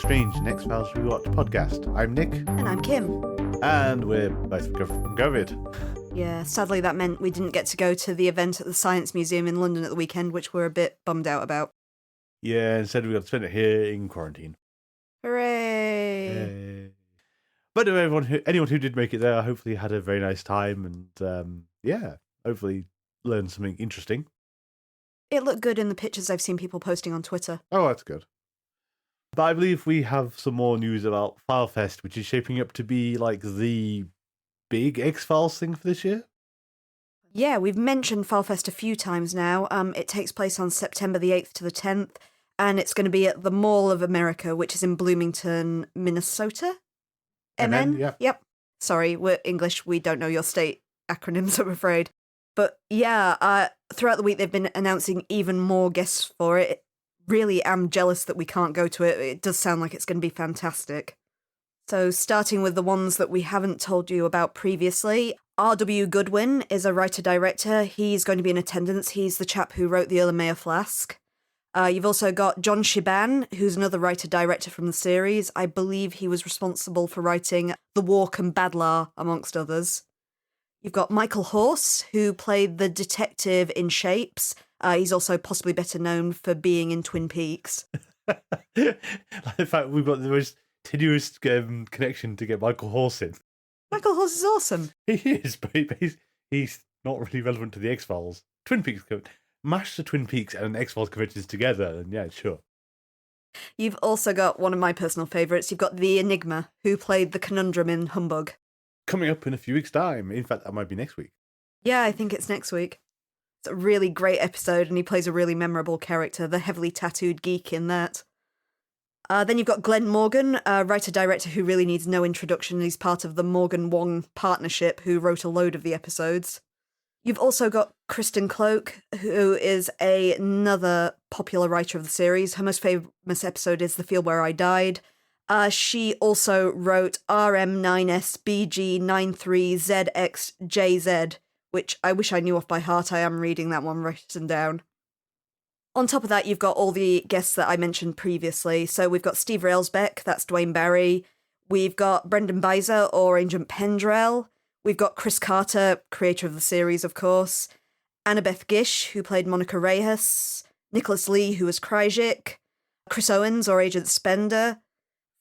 Strange in X-Files Rewatch podcast. I'm Nick. And I'm Kim. And we're both from COVID. Yeah, sadly that meant we didn't get to go to the event at the Science Museum in London at the weekend, which we're a bit bummed out about. Yeah, instead we got to spend it here in quarantine. Hooray! Yay. But anyone who did make it there, hopefully had a very nice time and, hopefully learned something interesting. It looked good in the pictures I've seen people posting on Twitter. Oh, that's good. But I believe we have some more news about FileFest, which is shaping up to be like the big X-Files thing for this year. Yeah, we've mentioned FileFest a few times now. It takes place on September the 8th to the 10th, and it's going to be at the Mall of America, which is in Bloomington, Minnesota. MN, yeah. Yep. Sorry, we're English. We don't know your state acronyms, I'm afraid. But yeah, throughout the week they've been announcing even more guests for it. Really am jealous that we can't go to it. It does sound like it's going to be fantastic. So starting with the ones that we haven't told you about previously, R.W. Goodwin is a writer-director. He's going to be in attendance. He's the chap who wrote the Erlenmeyer Flask. You've also got John Shiban, who's another writer-director from the series. I believe he was responsible for writing The Walk and Badlar, amongst others. You've got Michael Horse, who played the detective in Shapes. He's also possibly better known for being in Twin Peaks. In fact, we've got the most tenuous connection to get Michael Horse in. Michael Horse is awesome. He is, but he's not really relevant to the X-Files. Twin Peaks, mash the Twin Peaks and X-Files conventions together, and yeah, sure. You've also got one of my personal favourites. You've got the Enigma, who played the Conundrum in Humbug. Coming up in a few weeks' time. In fact, that might be next week. Yeah, I think it's next week. It's a really great episode, and he plays a really memorable character, the heavily tattooed geek in that. Then you've got Glenn Morgan, a writer-director who really needs no introduction. He's part of the Morgan-Wong partnership, who wrote a load of the episodes. You've also got Kristen Cloak, who is another popular writer of the series. Her most famous episode is The Field Where I Died. She also wrote RM9SBG93ZXJZ, which I wish I knew off by heart. I am reading that one written down. On top of that, you've got all the guests that I mentioned previously. So we've got Steve Railsbeck, that's Dwayne Barry. We've got Brendan Beiser, or Agent Pendrell. We've got Chris Carter, creator of the series, of course. Annabeth Gish, who played Monica Reyes. Nicholas Lee, who was Kryzik. Chris Owens, or Agent Spender.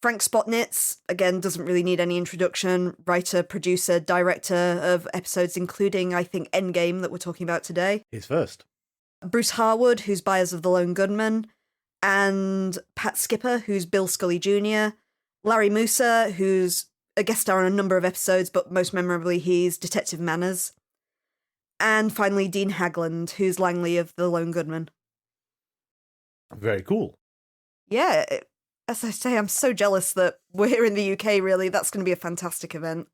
Frank Spotnitz, again, doesn't really need any introduction. Writer, producer, director of episodes, including, I think, Endgame that we're talking about today. He's first. Bruce Harwood, who's Byers of the Lone Gunman. And Pat Skipper, who's Bill Scully Jr. Larry Musa, who's a guest star on a number of episodes, but most memorably, he's Detective Manners. And finally, Dean Hagland, who's Langley of the Lone Gunman. Very cool. Yeah, as I say, I'm so jealous that we're here in the UK, really. That's going to be a fantastic event.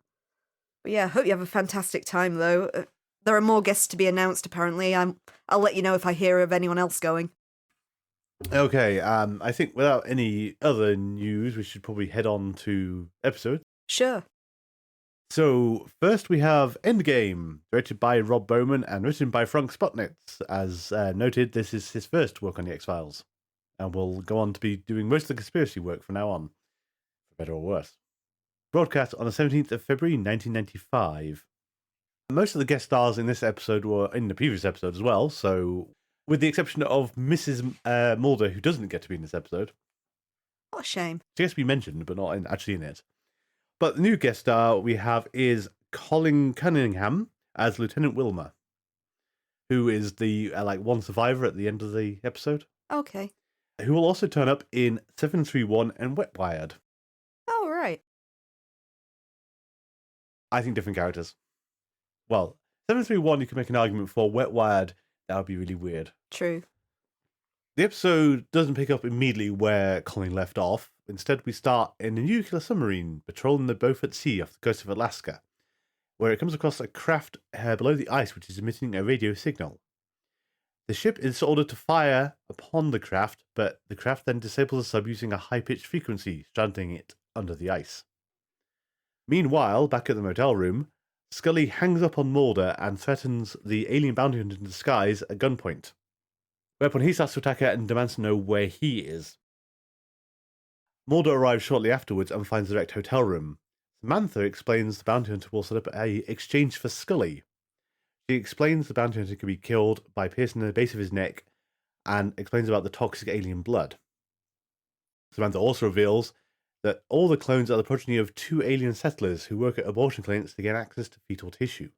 But yeah, hope you have a fantastic time, though. There are more guests to be announced, apparently. I'll let you know if I hear of anyone else going. Okay, I think without any other news, we should probably head on to episode. Sure. So, first we have Endgame, directed by Rob Bowman and written by Frank Spotnitz. As noted, this is his first work on the X-Files, and will go on to be doing most of the conspiracy work from now on, for better or worse. Broadcast on the 17th of February 1995. Most of the guest stars in this episode were in the previous episode as well, so with the exception of Mrs. Mulder, who doesn't get to be in this episode. What a shame. She gets to be mentioned, but not actually in it. But the new guest star we have is Colin Cunningham as Lieutenant Wilmer, who is the one survivor at the end of the episode. Okay. Who will also turn up in 731 and Wet Wired. Oh, right. I think different characters. Well, 731 you can make an argument for. Wet Wired, that would be really weird. True. The episode doesn't pick up immediately where Colin left off. Instead, we start in a nuclear submarine patrolling the Beaufort Sea off the coast of Alaska, where it comes across a craft below the ice which is emitting a radio signal. The ship is ordered to fire upon the craft, but the craft then disables the sub using a high-pitched frequency, stranding it under the ice. Meanwhile, back at the motel room, Scully hangs up on Mulder and threatens the alien bounty hunter in disguise at gunpoint. Whereupon he starts to attack her and demands to know where he is. Mulder arrives shortly afterwards and finds the wrecked hotel room. Samantha explains the bounty hunter will set up a exchange for Scully. She explains the bounty hunter can be killed by piercing the base of his neck and explains about the toxic alien blood. Samantha also reveals that all the clones are the progeny of 2 alien settlers who work at abortion clinics to gain access to fetal tissue.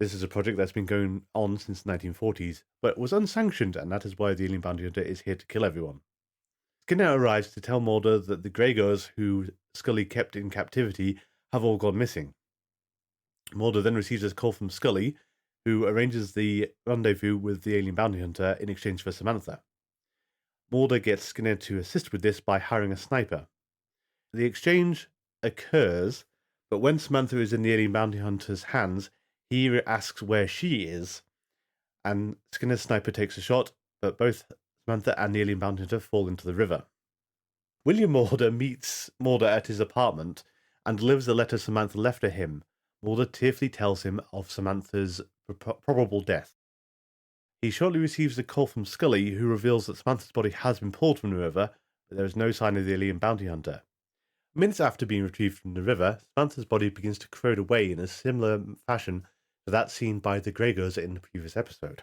This is a project that's been going on since the 1940s, but was unsanctioned, and that is why the alien bounty hunter is here to kill everyone. Skinner arrives to tell Mulder that the Gregors who Scully kept in captivity have all gone missing. Mulder then receives a call from Scully, who arranges the rendezvous with the alien bounty hunter in exchange for Samantha. Mulder gets Skinner to assist with this by hiring a sniper. The exchange occurs, but when Samantha is in the alien bounty hunter's hands, he asks where she is, and Skinner's sniper takes a shot, but both Samantha and the alien bounty hunter fall into the river. William Mulder meets Mulder at his apartment and delivers the letter Samantha left to him. Mulder tearfully tells him of Samantha's probable death. He shortly receives a call from Scully, who reveals that Samantha's body has been pulled from the river, but there is no sign of the alien bounty hunter. Minutes after being retrieved from the river, Samantha's body begins to corrode away in a similar fashion to that seen by the Gregors in the previous episode.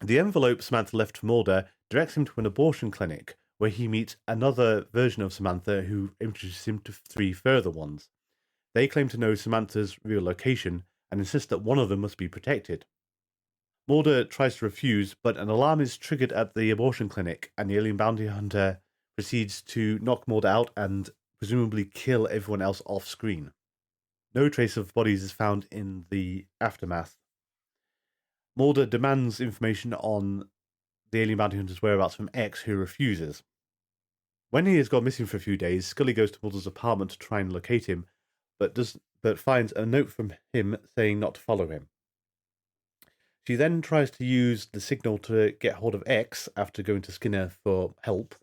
The envelope Samantha left for Mulder directs him to an abortion clinic, where he meets another version of Samantha who introduces him to 3 further ones. They claim to know Samantha's real location and insist that one of them must be protected. Mulder tries to refuse, but an alarm is triggered at the abortion clinic, and the alien bounty hunter proceeds to knock Mulder out and presumably kill everyone else off screen. No trace of bodies is found in the aftermath. Mulder demands information on the alien bounty hunter's whereabouts from X, who refuses. When he has gone missing for a few days, Scully goes to Mulder's apartment to try and locate him, but finds a note from him saying not to follow him. She then tries to use the signal to get hold of X after going to Skinner for help.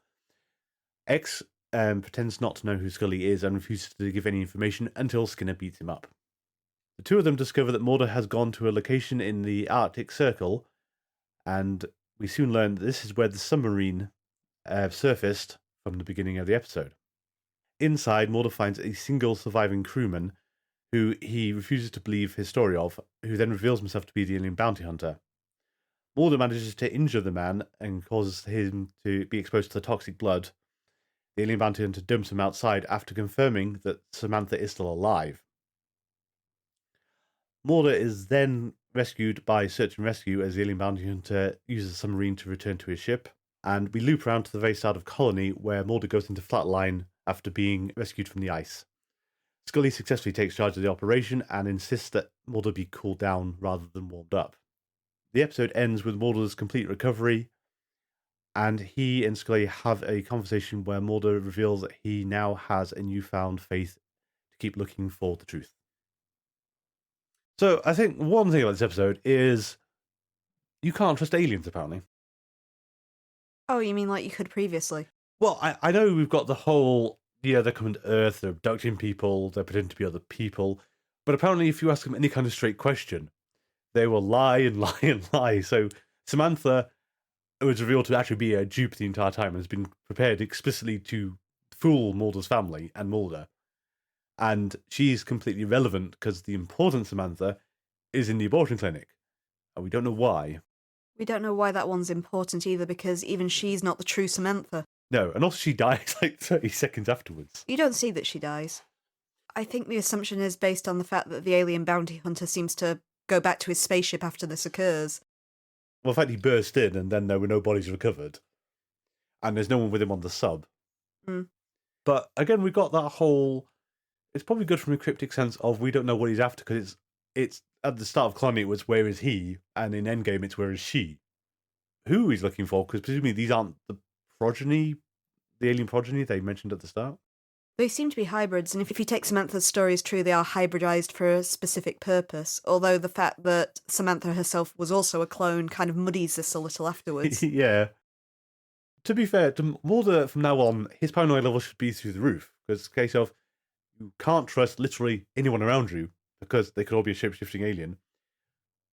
X pretends not to know who Scully is and refuses to give any information until Skinner beats him up. The two of them discover that Mulder has gone to a location in the Arctic Circle, and we soon learn that this is where the submarine surfaced from the beginning of the episode. Inside, Mulder finds a single surviving crewman who he refuses to believe his story of, who then reveals himself to be the alien bounty hunter. Mulder manages to injure the man and causes him to be exposed to the toxic blood. The alien bounty hunter dumps him outside after confirming that Samantha is still alive. Mulder is then rescued by search and rescue as the alien bounty hunter uses a submarine to return to his ship, and we loop around to the very start of Colony, where Mulder goes into flatline after being rescued from the ice. Scully successfully takes charge of the operation and insists that Mulder be cooled down rather than warmed up. The episode ends with Mulder's complete recovery, and he and Scully have a conversation where Mulder reveals that he now has a newfound faith to keep looking for the truth. So I think one thing about this episode is you can't trust aliens, apparently. Oh, you mean like you could previously? Well, I know we've got the whole, they're coming to Earth, they're abducting people, they're pretending to be other people, but apparently if you ask them any kind of straight question, they will lie and lie and lie. So Samantha was revealed to actually be a dupe the entire time and has been prepared explicitly to fool Mulder's family and Mulder. And she's completely irrelevant because the important Samantha is in the abortion clinic. And we don't know why. We don't know why that one's important either, because even she's not the true Samantha. No, and also she dies like 30 seconds afterwards. You don't see that she dies. I think the assumption is based on the fact that the alien bounty hunter seems to go back to his spaceship after this occurs. Well, in fact, he burst in and then there were no bodies recovered. And there's no one with him on the sub. Mm. But again, we've got that whole... It's probably good from a cryptic sense of we don't know what he's after, because it's at the start of Colony it was where is he, and in Endgame it's where is she. Who he's looking for, because presumably these aren't the progeny, the alien progeny they mentioned at the start. They seem to be hybrids, and if you take Samantha's story as true, they are hybridized for a specific purpose, although the fact that Samantha herself was also a clone kind of muddies this a little afterwards. Yeah. To be fair, to Mulder from now on, his paranoia level should be through the roof, because it's a case of you can't trust literally anyone around you, because they could all be a shape-shifting alien.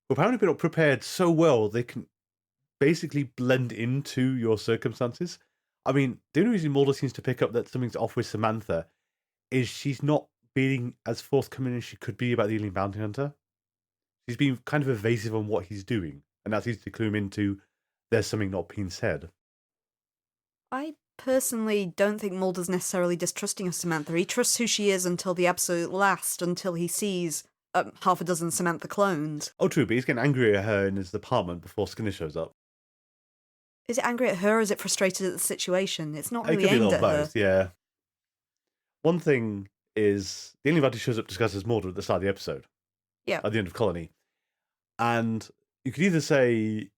But apparently they're prepared so well they can basically blend into your circumstances. I mean, the only reason Mulder seems to pick up that something's off with Samantha is she's not being as forthcoming as she could be about the alien bounty hunter. She's been kind of evasive on what he's doing, and that seems to clue him into there's something not being said. I personally don't think Mulder's necessarily distrusting of Samantha. He trusts who she is until the absolute last, until he sees half a dozen Samantha clones. Oh, true, but he's getting angry at her in his apartment before Skinner shows up. Is it angry at her or is it frustrated at the situation? It's not really It could be a aimed little at her. both, yeah. One thing is, the alien bounty shows up disguised as Mulder at the start of the episode. Yeah. At the end of Colony. And you could either say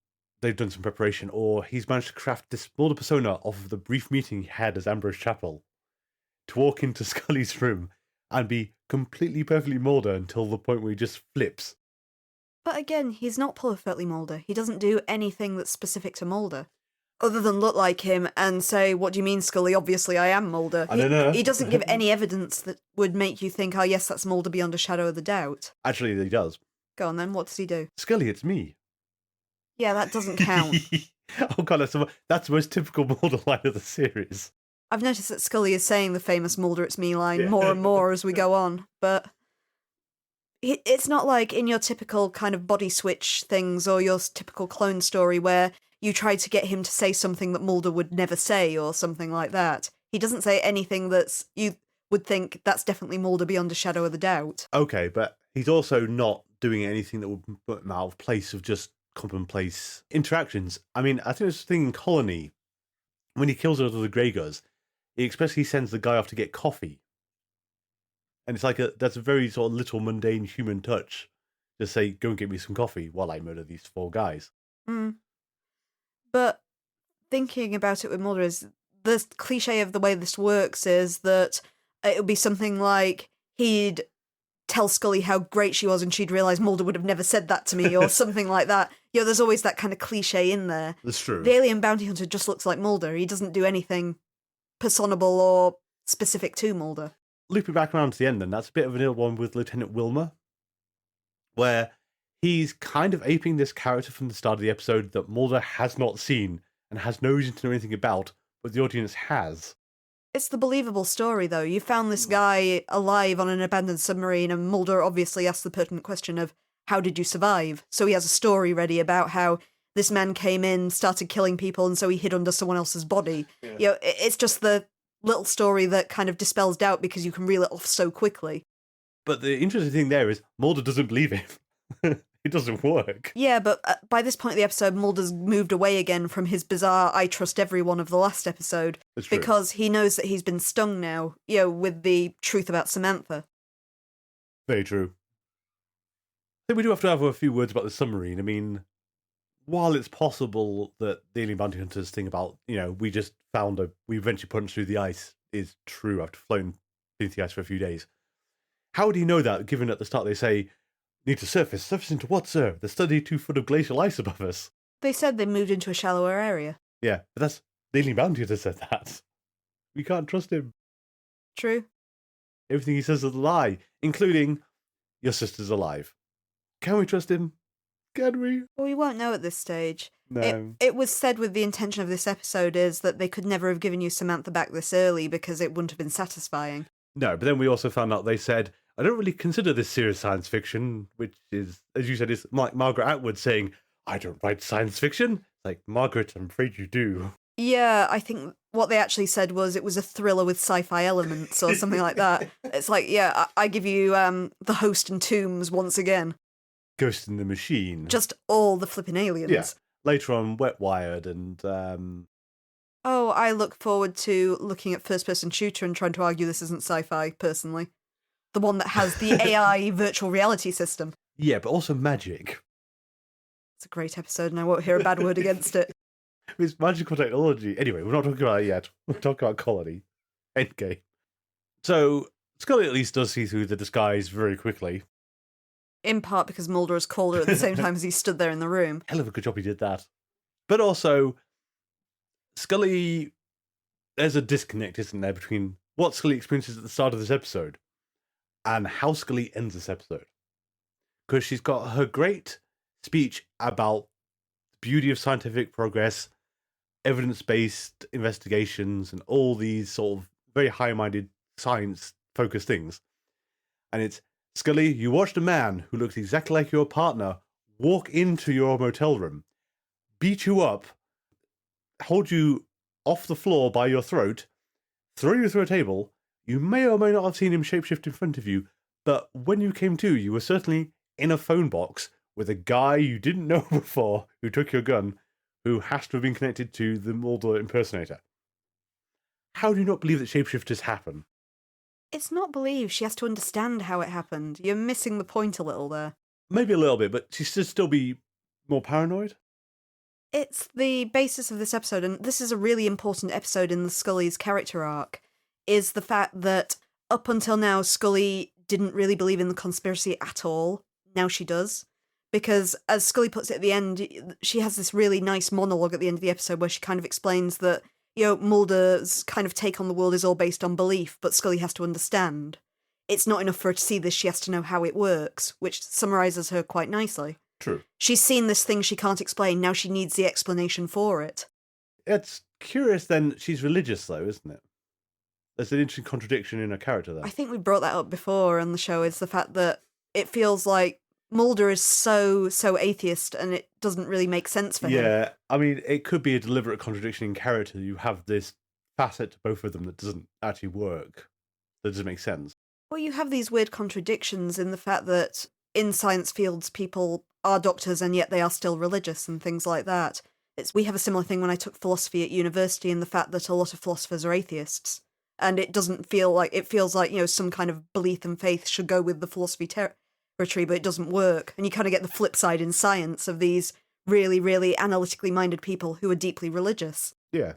they've done some preparation, or he's managed to craft this Mulder persona off of the brief meeting he had as Ambrose Chapel to walk into Scully's room and be completely perfectly Mulder until the point where he just flips. But again, he's not perfectly Mulder. He doesn't do anything that's specific to Mulder. Other than look like him and say, "What do you mean, Scully? Obviously I am Mulder." I don't know. He doesn't give any evidence that would make you think, "Oh yes, that's Mulder beyond a shadow of a doubt." Actually, he does. Go on then, what does he do? Scully, it's me. Yeah, that doesn't count. Oh god, that's the most typical Mulder line of the series. I've noticed that Scully is saying the famous Mulder it's me line Yeah. more and more as we go on, but it's not like in your typical kind of body switch things or your typical clone story where you try to get him to say something that Mulder would never say or something like that. He doesn't say anything that's you would think that's definitely Mulder beyond a shadow of a doubt. Okay, but he's also not doing anything that would put him out of place of just commonplace interactions. I mean, I think there's a thing in Colony, when he kills all of the Grey Guys, he expressly sends the guy off to get coffee. And it's like that's a very sort of little mundane human touch. Just say, go and get me some coffee while I murder these 4 guys. Mm. But thinking about it with Mulder is the cliche of the way this works is that it would be something like he'd tell Scully how great she was and she'd realise Mulder would have never said that to me or something like that. You know, there's always that kind of cliche in there. That's true. The alien bounty hunter just looks like Mulder. He doesn't do anything personable or specific to Mulder. Looping back around to the end then, that's a bit of an ill one with Lieutenant Wilmer, where he's kind of aping this character from the start of the episode that Mulder has not seen and has no reason to know anything about, but the audience has. It's the believable story, though. You found this guy alive on an abandoned submarine, and Mulder obviously asked the pertinent question of, how did you survive? So he has a story ready about how this man came in, started killing people, and so he hid under someone else's body. Yeah. You know, it's just the little story that kind of dispels doubt because you can reel it off so quickly. But the interesting thing there is Mulder doesn't believe him. It doesn't work. Yeah, but by this point of the episode, Mulder's moved away again from his bizarre I trust everyone of the last episode because he knows that he's been stung now, you know, with the truth about Samantha. Very true. I think we do have to have a few words about the submarine. I mean, while it's possible that the alien bounty hunters thing about, you know, we eventually punched through the ice is true after flown beneath the ice for a few days. How do you know that, given at the start they say, need to surface? Surface into what, sir? The steady 2 foot of glacial ice above us. They said they moved into a shallower area. Yeah, but that's the alien bounty hunter said that. We can't trust him. True. Everything he says is a lie, including, your sister's alive. Can we trust him? Can we? Well, we won't know at this stage. No. It was said with the intention of this episode is that they could never have given you Samantha back this early because it wouldn't have been satisfying. No, but then we also found out they said, I don't really consider this serious science fiction, which is, as you said, is like Margaret Atwood saying, I don't write science fiction. Like, Margaret, I'm afraid you do. Yeah, I think what they actually said was it was a thriller with sci-fi elements or something like that. It's like, yeah, I give you The Host and Tombs once again. Ghost in the Machine. Just all the flipping aliens. Yeah. Later on, Wet Wired and... Oh, I look forward to looking at first-person shooter and trying to argue this isn't sci-fi, personally. The one that has the AI virtual reality system. Yeah, but also magic. It's a great episode and I won't hear a bad word against it. It's magical technology. Anyway, we're not talking about it yet. We're talking about Colony. Endgame. So, Scully at least does see through the disguise very quickly. In part because Mulder is colder at the same time as he stood there in the room. Hell of a good job he did that. But also, Scully... There's a disconnect, isn't there, between what Scully experiences at the start of this episode and how Scully ends this episode. Because she's got her great speech about the beauty of scientific progress evidence-based investigations and all these sort of very high-minded science-focused things. And it's, Scully, you watched a man who looks exactly like your partner walk into your motel room, beat you up, hold you off the floor by your throat, throw you through a table. You may or may not have seen him shapeshift in front of you, but when you came to, you were certainly in a phone box with a guy you didn't know before who took your gun, who has to have been connected to the Mulder impersonator. How do you not believe that shapeshifters happen? It's not believe. She has to understand how it happened. You're missing the point a little there. Maybe a little bit, but she should still be more paranoid. It's the basis of this episode, and this is a really important episode in the Scully's character arc, is the fact that up until now, Scully didn't really believe in the conspiracy at all. Now she does. Because, as Scully puts it at the end, she has this really nice monologue at the end of the episode where she kind of explains that, Mulder's kind of take on the world is all based on belief, but Scully has to understand. It's not enough for her to see this, she has to know how it works, which summarises her quite nicely. True. She's seen this thing she can't explain, now she needs the explanation for it. It's curious then, she's religious though, isn't it? There's an interesting contradiction in her character there. I think we brought that up before on the show, is the fact that it feels like Mulder is so atheist and it doesn't really make sense for him. Yeah, I mean, it could be a deliberate contradiction in character. You have this facet to both of them that doesn't actually work. That doesn't make sense. Well, you have these weird contradictions in the fact that in science fields, people are doctors and yet they are still religious and things like that. We have a similar thing when I took philosophy at university, in the fact that a lot of philosophers are atheists. And it doesn't feel like, it feels like, some kind of belief and faith should go with the philosophy territory, but it doesn't work. And you kind of get the flip side in science of these really, really analytically minded people who are deeply religious. Yeah.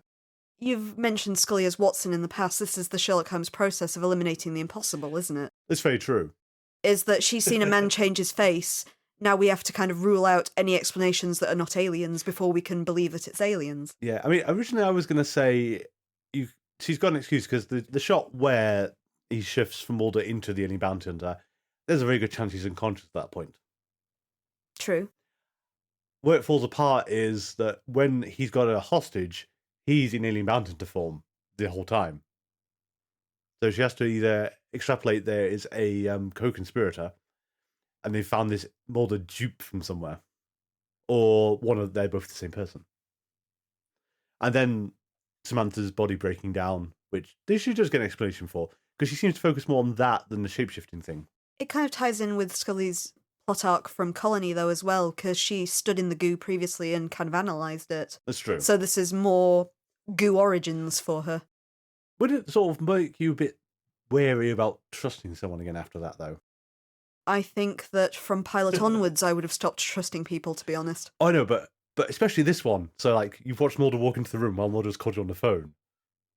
You've mentioned Scully as Watson in the past. This is the Sherlock Holmes process of eliminating the impossible, isn't it? It's very true. Is that she's seen a man change his face. Now we have to kind of rule out any explanations that are not aliens before we can believe that it's aliens. Yeah, I mean, originally I was going to say she's got an excuse because the shot where he shifts from Mulder into the alien bounty hunter, there's a very good chance he's unconscious at that point. True. Where it falls apart is that when he's got a hostage, he's in alien bounty hunter form the whole time. So she has to either extrapolate there is a co-conspirator, and they found this Mulder dupe from somewhere, or they're both the same person. And then Samantha's body breaking down, which they should just get an explanation for, because she seems to focus more on that than the shapeshifting thing. It kind of ties in with Scully's plot arc from Colony, though, as well, because she stood in the goo previously and kind of analysed it. That's true. So this is more goo origins for her. Would it sort of make you a bit wary about trusting someone again after that, though? I think that from Pilot onwards, I would have stopped trusting people, to be honest. I know, but especially this one. So, like, you've watched Mulder walk into the room while Mulder's called you on the phone.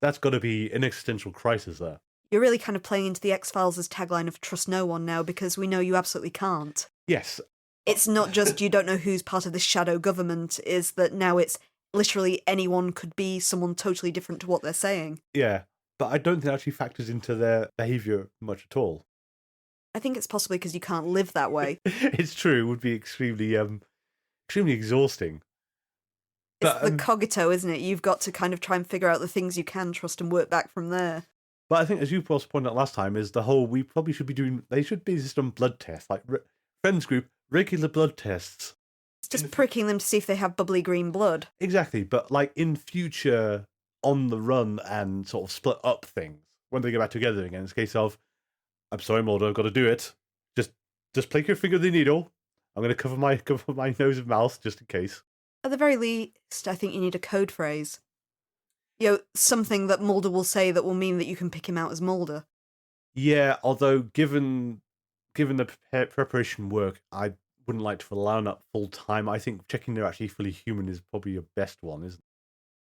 That's got to be an existential crisis there. You're really kind of playing into the X-Files' tagline of trust no one now, because we know you absolutely can't. Yes. It's not just you don't know who's part of this shadow government, is that now it's literally anyone could be someone totally different to what they're saying. Yeah, but I don't think that actually factors into their behaviour much at all. I think it's possibly because you can't live that way. It's true, it would be extremely exhausting. It's But, the cogito, isn't it? You've got to kind of try and figure out the things you can trust and work back from there. But I think, as you also pointed out last time, is the whole, we probably should be doing, they should be just on blood tests, like friends group, regular blood tests. It's just pricking them to see if they have bubbly green blood. Exactly, but like in future on the run and sort of split up things, when they go back together again, it's a case of, I'm sorry, Mulder, I've got to do it. Just place your finger in the needle. I'm going to cover my nose and mouth just in case. At the very least, I think you need a code phrase. Something that Mulder will say that will mean that you can pick him out as Mulder. Yeah, although given the preparation work, I wouldn't like to rely on that full time. I think checking they're actually fully human is probably your best one, isn't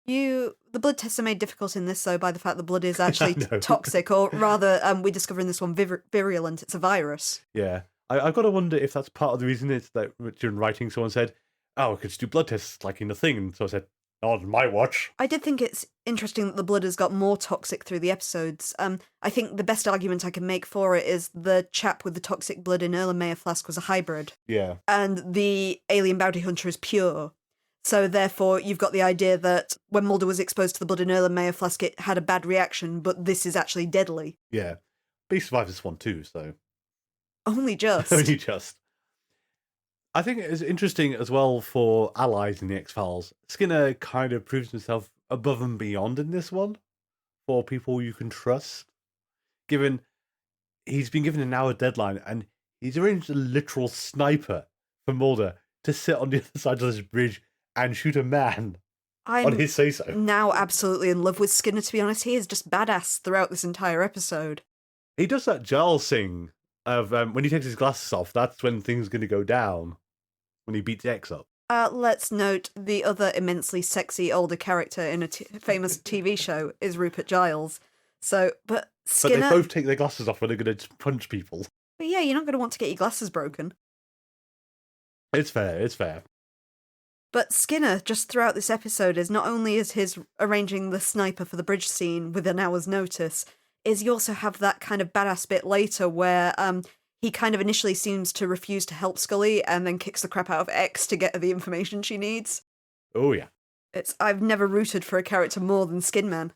it? The blood tests are made difficult in this, though, by the fact the blood is actually toxic, or rather, we discover in this one virulent. It's a virus. Yeah. I've got to wonder if that's part of the reason it's that during writing someone said, oh, I could just do blood tests like in the thing. And so I said, not on my watch. I did think it's interesting that the blood has got more toxic through the episodes. I think the best argument I can make for it is the chap with the toxic blood in Erlenmeyer flask was a hybrid. Yeah. And the alien bounty hunter is pure. So therefore, you've got the idea that when Mulder was exposed to the blood in Erlenmeyer flask, it had a bad reaction, but this is actually deadly. Yeah. But he survived this one too, so... Only just. Only just. I think it's interesting as well for allies in the X-Files. Skinner kind of proves himself above and beyond in this one for people you can trust. Given he's been given an hour deadline and he's arranged a literal sniper for Mulder to sit on the other side of this bridge and shoot a man on his say-so. Now absolutely in love with Skinner, to be honest. He is just badass throughout this entire episode. He does that Giles thing of when he takes his glasses off, that's when things are going to go down. When he beats X up. Let's note the other immensely sexy older character in a famous TV show is Rupert Giles. So, but Skinner... But they both take their glasses off when they're going to punch people. But yeah, you're not going to want to get your glasses broken. It's fair, it's fair. But Skinner, just throughout this episode, is not only is his arranging the sniper for the bridge scene with an hour's notice, is you also have that kind of badass bit later where he kind of initially seems to refuse to help Scully and then kicks the crap out of X to get her the information she needs. Oh, yeah. I've never rooted for a character more than Skinman.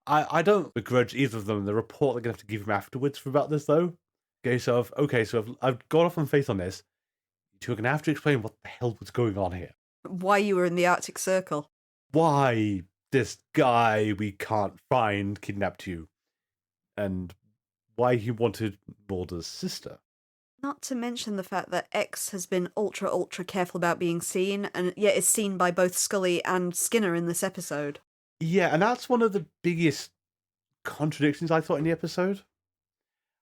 I don't begrudge either of them the report they're going to have to give him afterwards for about this, though. So I've gone off on faith on this. You're going to have to explain what the hell was going on here. Why you were in the Arctic Circle. Why this guy we can't find kidnapped you. And why he wanted Mulder's sister. Not to mention the fact that X has been ultra careful about being seen, and yet is seen by both Scully and Skinner in this episode. Yeah, and that's one of the biggest contradictions I thought in the episode.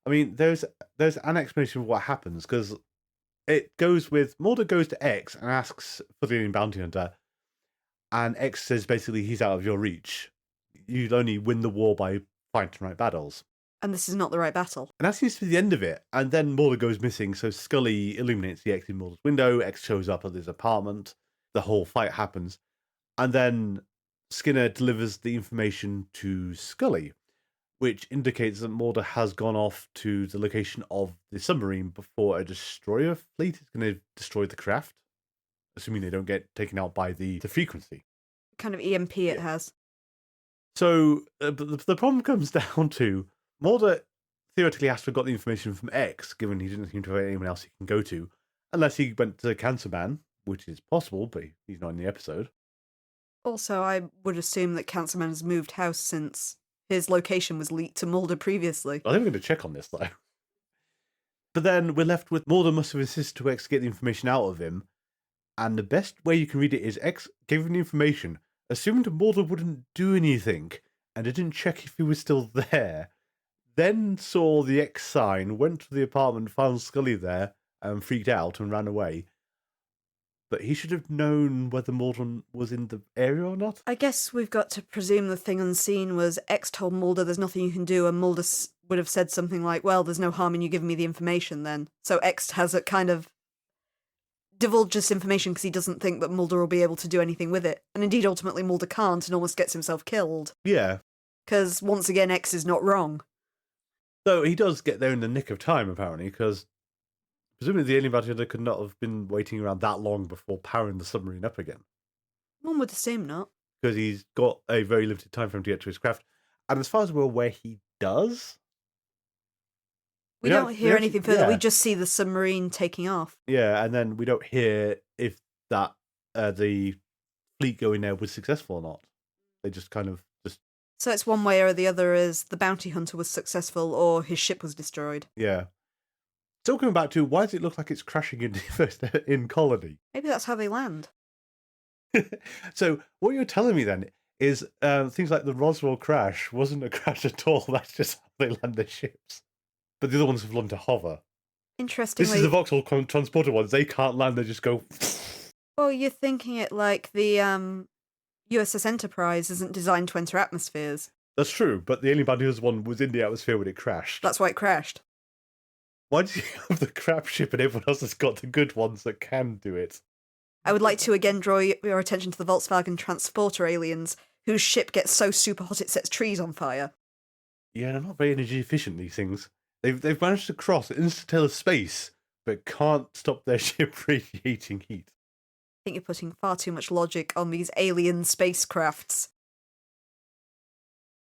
I mean, there's an explanation of what happens, because it goes with, Mulder goes to X and asks for the alien bounty hunter, and X says basically he's out of your reach. You'd only win the war by fighting right battles. And this is not the right battle. And that seems to be the end of it. And then Mulder goes missing, so Scully illuminates the X in Mulder's window, X shows up at his apartment, the whole fight happens, and then Skinner delivers the information to Scully, which indicates that Mulder has gone off to the location of the submarine before a destroyer fleet is going to destroy the craft, assuming they don't get taken out by the frequency. What kind of EMP it has. So the problem comes down to Mulder theoretically has to have got the information from X, given he didn't seem to have anyone else he can go to, unless he went to Cancer Man, which is possible, but he's not in the episode. Also, I would assume that Cancer Man has moved house since his location was leaked to Mulder previously. I think we're going to check on this, though. But then we're left with Mulder must have insisted to X to get the information out of him, and the best way you can read it is X gave him the information, assumed Mulder wouldn't do anything, and didn't check if he was still there. Then saw the X sign, went to the apartment, found Scully there, and freaked out and ran away. But he should have known whether Mulder was in the area or not. I guess we've got to presume the thing unseen was X told Mulder there's nothing you can do, and Mulder would have said something like, well, there's no harm in you giving me the information then. So X has a kind of divulged this information because he doesn't think that Mulder will be able to do anything with it. And indeed, ultimately, Mulder can't and almost gets himself killed. Yeah. Because, once again, X is not wrong. Though he does get there in the nick of time, apparently, because presumably the alien bounty hunter could not have been waiting around that long before powering the submarine up again. One would assume not. Because he's got a very limited time for him to get to his craft. And as far as we're aware, he does. We don't hear anything further. Yeah. We just see the submarine taking off. Yeah, and then we don't hear if that the fleet going there was successful or not. They just kind of just... So it's one way or the other is the bounty hunter was successful or his ship was destroyed. Yeah. Still coming back to, why does it look like it's crashing in Colony? Maybe that's how they land. So what you're telling me then is things like the Roswell crash wasn't a crash at all. That's just how they land their ships. But the other ones have learned to hover. Interestingly... This is the Vauxhall transporter ones. They can't land, they just go... Well, you're thinking it like the USS Enterprise isn't designed to enter atmospheres. That's true, but the Alien Bounty Hunters one was in the atmosphere when it crashed. That's why it crashed. Why do you have the crap ship and everyone else has got the good ones that can do it? I would like to again draw your attention to the Volkswagen transporter aliens, whose ship gets so super hot it sets trees on fire. Yeah, they're not very energy efficient, these things. They've managed to cross interstellar space, but can't stop their ship radiating heat. think you're putting far too much logic on these alien spacecrafts.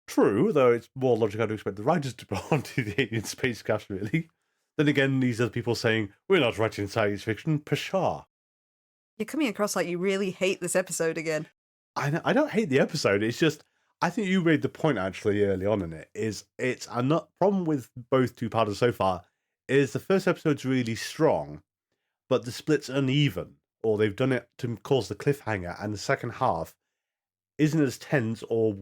True, though it's more logical to expect the writers to put onto the alien spacecraft, really. Then again, these are people saying, we're not writing science fiction, pshaw. You're coming across like you really hate this episode again. I don't hate the episode, it's just, I think you made the point actually early on in it, is it's a not problem with both two-parters so far, is the first episode's really strong, but the split's uneven, or they've done it to cause the cliffhanger, and the second half isn't as tense or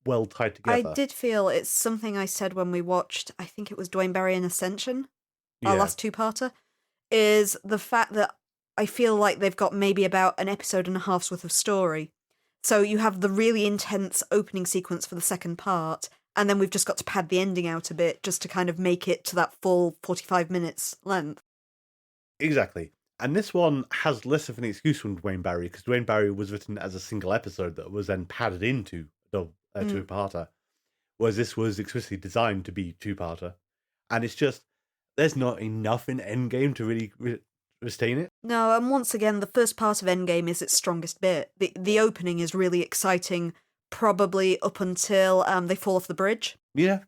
well tied together. I did feel it's something I said when we watched, I think it was Dwayne Barry and Ascension, our last two-parter, is the fact that I feel like they've got maybe about an episode and a half's worth of story. So you have the really intense opening sequence for the second part, and then we've just got to pad the ending out a bit just to kind of make it to that full 45 minutes length. Exactly. And this one has less of an excuse from Dwayne Barry, because Dwayne Barry was written as a single episode that was then padded into a two-parter, whereas this was explicitly designed to be two-parter. And it's just, there's not enough in Endgame to really sustain it. No, and once again, the first part of Endgame is its strongest bit. The opening is really exciting, probably up until they fall off the bridge. Yeah.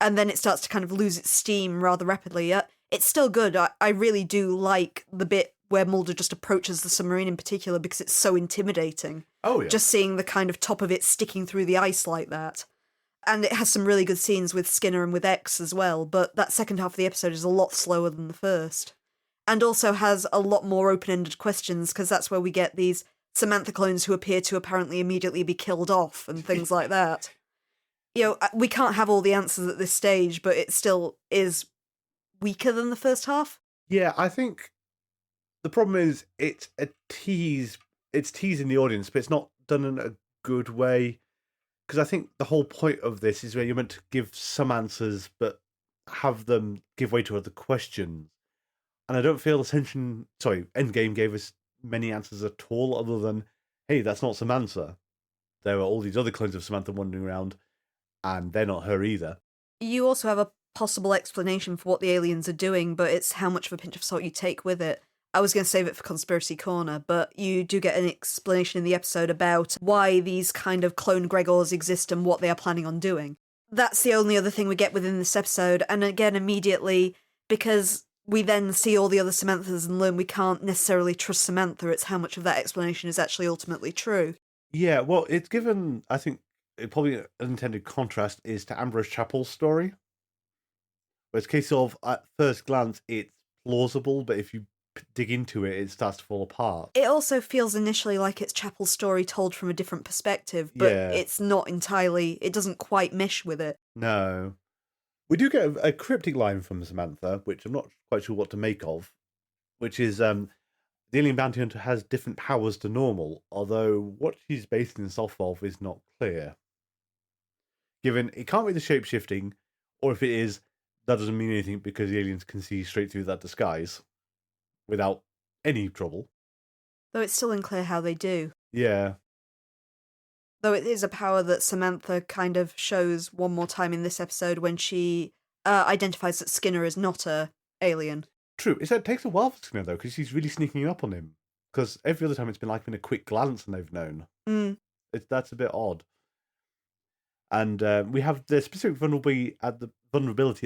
And then it starts to kind of lose its steam rather rapidly. It's still good. I really do like the bit where Mulder just approaches the submarine in particular because it's so intimidating. Oh, yeah. Just seeing the kind of top of it sticking through the ice like that. And it has some really good scenes with Skinner and with X as well, but that second half of the episode is a lot slower than the first. And also has a lot more open-ended questions, because that's where we get these Samantha clones who appear to apparently immediately be killed off and things like that. You know, we can't have all the answers at this stage, but it still is weaker than the first half. Yeah, I think the problem is it's a tease. It's teasing the audience, but it's not done in a good way. Because I think the whole point of this is where you're meant to give some answers, but have them give way to other questions. And I don't feel Endgame gave us many answers at all, other than, hey, that's not Samantha. There are all these other clones of Samantha wandering around, and they're not her either. You also have a possible explanation for what the aliens are doing, but it's how much of a pinch of salt you take with it. I was going to save it for Conspiracy Corner, but you do get an explanation in the episode about why these kind of clone Gregors exist and what they are planning on doing. That's the only other thing we get within this episode, and again, immediately, because we then see all the other Samanthas and learn we can't necessarily trust Samantha, it's how much of that explanation is actually ultimately true. Yeah, well, it's given, I think, probably an intended contrast is to Ambrose Chapel's story. Where it's a case of, at first glance, it's plausible, but if you dig into it, it starts to fall apart. It also feels initially like it's Chapel's story told from a different perspective, but it's not entirely, it doesn't quite mesh with it. No. We do get a cryptic line from Samantha, which I'm not quite sure what to make of, which is the alien bounty hunter has different powers to normal, although what she's basing this off of is not clear. Given it can't be the shape-shifting, or if it is, that doesn't mean anything because the aliens can see straight through that disguise without any trouble. Though it's still unclear how they do. Yeah. Though it is a power that Samantha kind of shows one more time in this episode when she identifies that Skinner is not a alien. True. It takes a while for Skinner, though, because she's really sneaking up on him. Because every other time it's been like in a quick glance and they've known. That's a bit odd. And we have the specific vulnerability at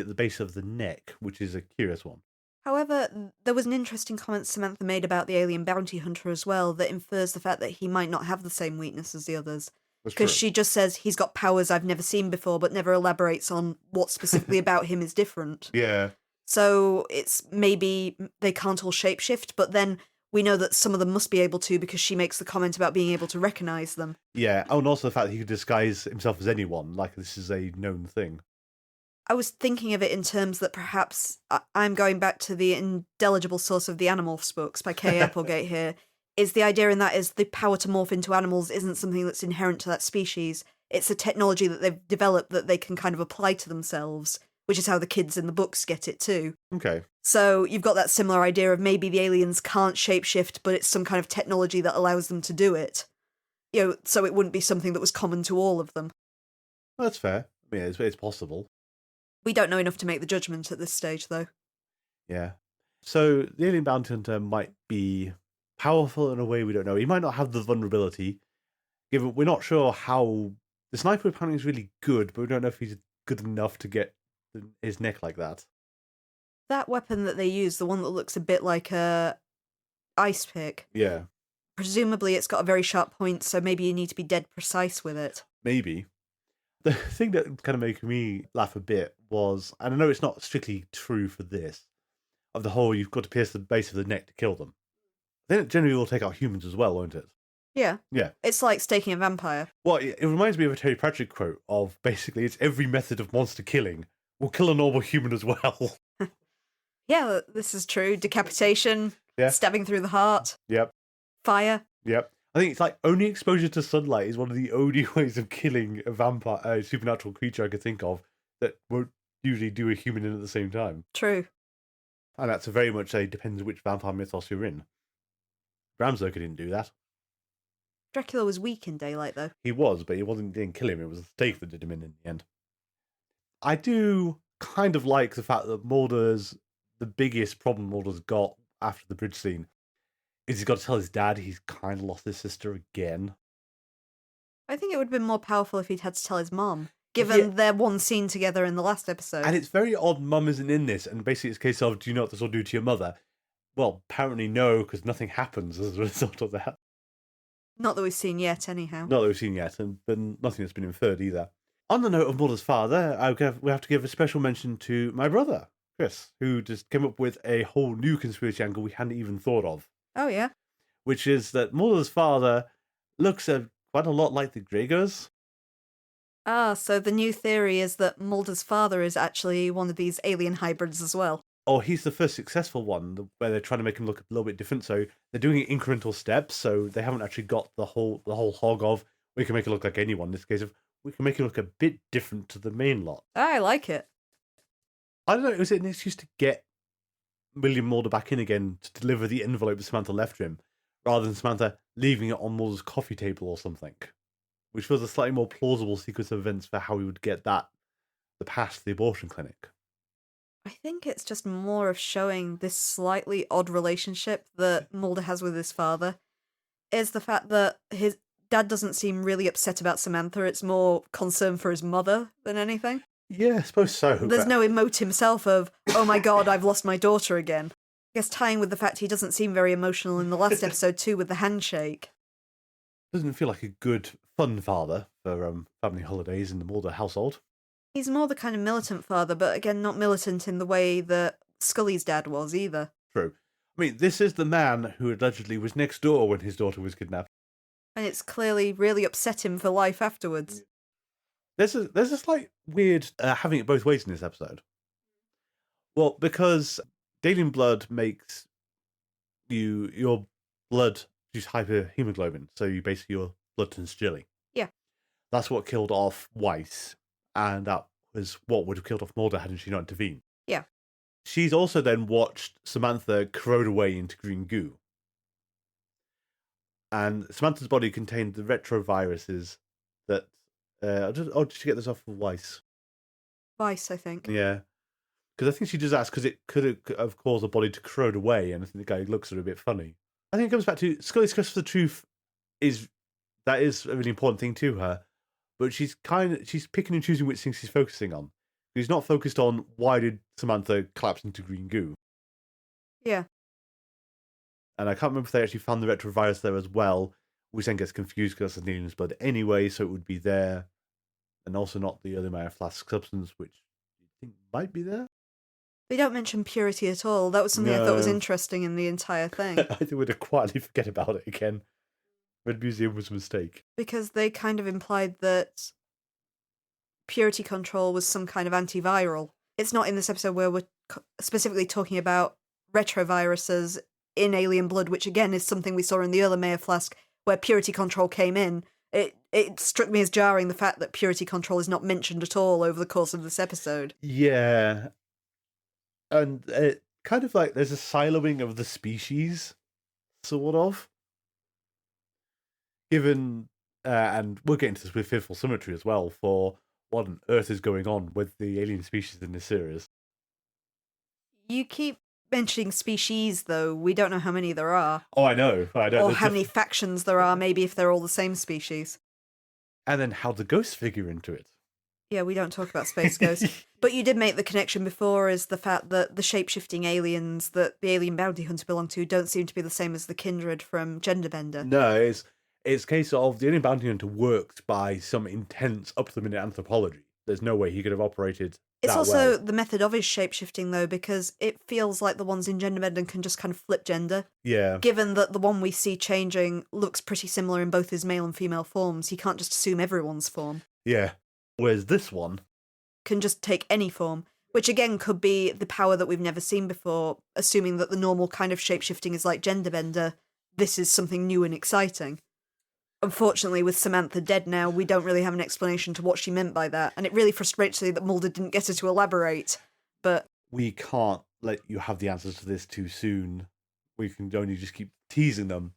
the base of the neck, which is a curious one. However, there was an interesting comment Samantha made about the alien bounty hunter as well that infers the fact that he might not have the same weakness as the others. Because she just says he's got powers I've never seen before, but never elaborates on what specifically about him is different. Yeah. So it's maybe they can't all shapeshift, but then we know that some of them must be able to because she makes the comment about being able to recognise them. Yeah, and also the fact that he could disguise himself as anyone, like this is a known thing. I was thinking of it in terms that perhaps I'm going back to the indelible source of the Animorphs books by Kay Applegate here, is the idea in that is the power to morph into animals isn't something that's inherent to that species. It's a technology that they've developed that they can kind of apply to themselves, which is how the kids in the books get it too. Okay. So you've got that similar idea of maybe the aliens can't shapeshift, but it's some kind of technology that allows them to do it. You know, so it wouldn't be something that was common to all of them. Well, that's fair. I mean, it's possible. We don't know enough to make the judgment at this stage, though. Yeah. So the alien bounty hunter might be powerful in a way we don't know. He might not have the vulnerability, given we're not sure how... The sniper apparently is really good, but we don't know if he's good enough to get his neck like that. That weapon that they use, the one that looks a bit like a ice pick. Yeah. Presumably it's got a very sharp point, so maybe you need to be dead precise with it. Maybe. The thing that kind of made me laugh a bit was, and I know it's not strictly true for this, of the whole you've got to pierce the base of the neck to kill them. Then it generally will take out humans as well, won't it? Yeah. Yeah. It's like staking a vampire. Well, it reminds me of a Terry Pratchett quote of basically it's every method of monster killing will kill a normal human as well. Yeah, this is true. Decapitation, Yeah. stabbing through the heart, Yep. fire. Yep. I think it's like only exposure to sunlight is one of the only ways of killing a vampire, a supernatural creature I could think of that won't usually do a human in at the same time. True. And that's very much depends which vampire mythos you're in. Bram Stoker didn't do that. Dracula was weak in daylight, though. He was, but didn't kill him. It was the stake that did him in the end. I do kind of like the fact that the biggest problem Mulder's got after the bridge scene is he's got to tell his dad he's kind of lost his sister again. I think it would have been more powerful if he'd had to tell his mom, given their one scene together in the last episode. And it's very odd Mum isn't in this, and basically it's a case of, do you know what this will do to your mother? Well, apparently no, because nothing happens as a result of that. Not that we've seen yet, anyhow. Not that we've seen yet, and but nothing that's been inferred either. On the note of Mulder's father, we have to give a special mention to my brother, Chris, who just came up with a whole new conspiracy angle we hadn't even thought of. Oh, yeah? Which is that Mulder's father looks quite a lot like the Gregors. Ah, so the new theory is that Mulder's father is actually one of these alien hybrids as well. Oh, he's the first successful one, where they're trying to make him look a little bit different. So they're doing it incremental steps, so they haven't actually got the whole hog of, we can make it look like anyone. In this case of, we can make it look a bit different to the main lot. I like it. I don't know, was it an excuse to get William Mulder back in again to deliver the envelope Samantha left him, rather than Samantha leaving it on Mulder's coffee table or something? Which feels a slightly more plausible sequence of events for how we would get the past the abortion clinic. I think it's just more of showing this slightly odd relationship that Mulder has with his father. Is the fact that his dad doesn't seem really upset about Samantha, it's more concern for his mother than anything. Yeah, I suppose so. There's no emote himself of, oh my god, I've lost my daughter again. I guess tying with the fact he doesn't seem very emotional in the last episode too with the handshake. Doesn't feel like a good, fun father for family holidays in the Mulder household. He's more the kind of militant father, but again, not militant in the way that Scully's dad was either. True. I mean, this is the man who allegedly was next door when his daughter was kidnapped. And it's clearly really upset him for life afterwards. There's a slight weird having it both ways in this episode. Well, because alien blood makes your blood produce hyperhemoglobin, so your blood turns jelly. Yeah. That's what killed off Weiss, and that was what would have killed off Mulder hadn't she not intervened. Yeah. She's also then watched Samantha corrode away into green goo. And Samantha's body contained the retroviruses that... did she get this off of Weiss? Weiss, I think. Yeah. Because I think she does ask, because it could have caused the body to corrode away, and I think the guy looks at her a bit funny. I think it comes back to Scully's quest for the truth that is a really important thing to her, but she's picking and choosing which things she's focusing on. She's not focused on why did Samantha collapse into green goo. Yeah. And I can't remember if they actually found the retrovirus there as well, which then gets confused because that's an alien's blood anyway, so it would be there. And also not the other Maya Flask substance, which you think might be there. They don't mention purity at all. That was something I thought was interesting in the entire thing. I think we'd quietly forget about it again. Red Museum was a mistake. Because they kind of implied that purity control was some kind of antiviral. It's not in this episode where we're specifically talking about retroviruses in alien blood, which again is something we saw in the early Maya Flask, where purity control came in. It struck me as jarring the fact that purity control is not mentioned at all over the course of this episode. Yeah. And it kind of like there's a siloing of the species, sort of. Given, and we'll get into this with Fearful Symmetry as well, for what on earth is going on with the alien species in this series. You keep mentioning species, though, we don't know how many there are. Oh, I know. I don't Or know. how many factions there are, maybe if they're all the same species. And then how the ghosts figure into it. Yeah, we don't talk about space ghosts. But you did make the connection before is the fact that the shape-shifting aliens that the alien bounty hunter belong to don't seem to be the same as the kindred from Genderbender. No, it's a case of the alien bounty hunter worked by some intense up-to-the-minute anthropology. There's no way he could have operated It's that also well. the method of his shape-shifting, though, because it feels like the ones in Genderbender can just kind of flip gender. Yeah. Given that the one we see changing looks pretty similar in both his male and female forms, he can't just assume everyone's form. Yeah. Whereas this one can just take any form, which again could be the power that we've never seen before, assuming that the normal kind of shapeshifting is like Genderbender. This is something new and exciting. Unfortunately, with Samantha dead now, we don't really have an explanation to what she meant by that, and it really frustrates me that Mulder didn't get her to elaborate, but... We can't let you have the answers to this too soon. We can only just keep teasing them.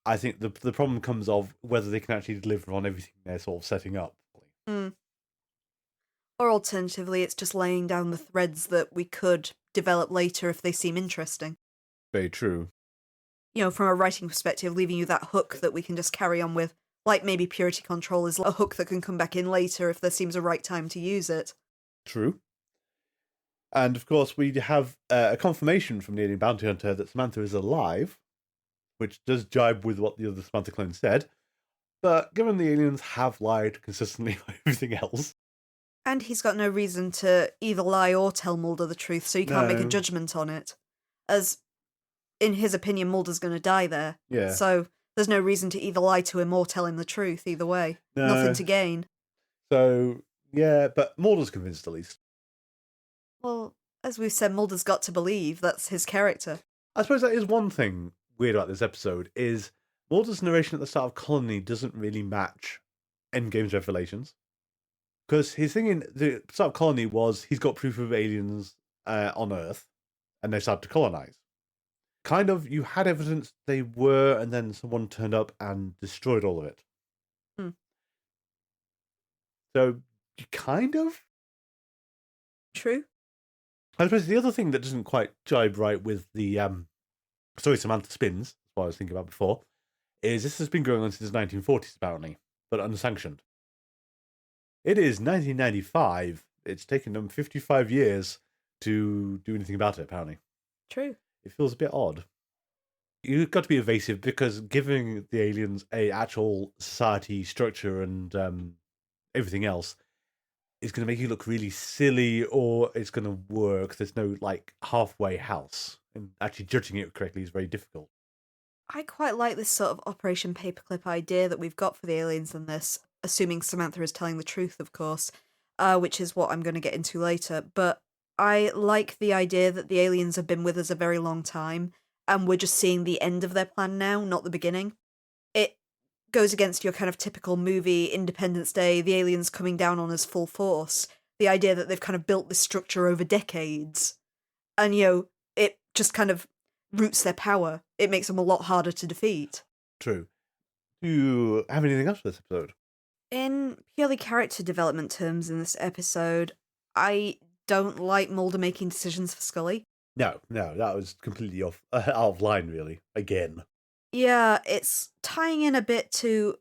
I think the problem comes of whether they can actually deliver on everything they're sort of setting up. Or alternatively, it's just laying down the threads that we could develop later if they seem interesting. Very true. You know, from a writing perspective, leaving you that hook that we can just carry on with. Like maybe Purity Control is a hook that can come back in later if there seems a right time to use it. True. And of course, we have a confirmation from the alien bounty hunter that Samantha is alive, which does jibe with what the other Samantha clones said. But given the aliens have lied consistently on everything else... And he's got no reason to either lie or tell Mulder the truth, so he can't make a No. judgment on it. As, in his opinion, Mulder's going to die there. Yeah. So there's no reason to either lie to him or tell him the truth, either way. No. Nothing to gain. So, yeah, but Mulder's convinced at least. Well, as we've said, Mulder's got to believe. That's his character. I suppose that is one thing weird about this episode, is Mulder's narration at the start of Colony doesn't really match Endgame's revelations. Because his thing in the start of Colony was he's got proof of aliens on Earth, and they started to colonize. Kind of, you had evidence they were, and then someone turned up and destroyed all of it. So, kind of? True. I suppose the other thing that doesn't quite jibe right with the story Samantha spins, that's what I was thinking about before, is this has been going on since the 1940s, apparently, but unsanctioned. It is 1995. It's taken them 55 years to do anything about it, apparently. True. It feels a bit odd. You've got to be evasive because giving the aliens a actual society structure and everything else is going to make you look really silly, or it's going to work. There's no like halfway house, and actually judging it correctly is very difficult. I quite like this sort of Operation Paperclip idea that we've got for the aliens in this, assuming Samantha is telling the truth, of course, which is what I'm going to get into later. But I like the idea that the aliens have been with us a very long time, and we're just seeing the end of their plan now, not the beginning. It goes against your kind of typical movie Independence Day, the aliens coming down on us full force. The idea that they've kind of built this structure over decades. And, you know, it just kind of roots their power. It makes them a lot harder to defeat. True. Do you have anything else for this episode? In purely character development terms in this episode, I don't like Mulder making decisions for Scully. No, that was completely out of line, really. Again. Yeah, it's tying in a bit to,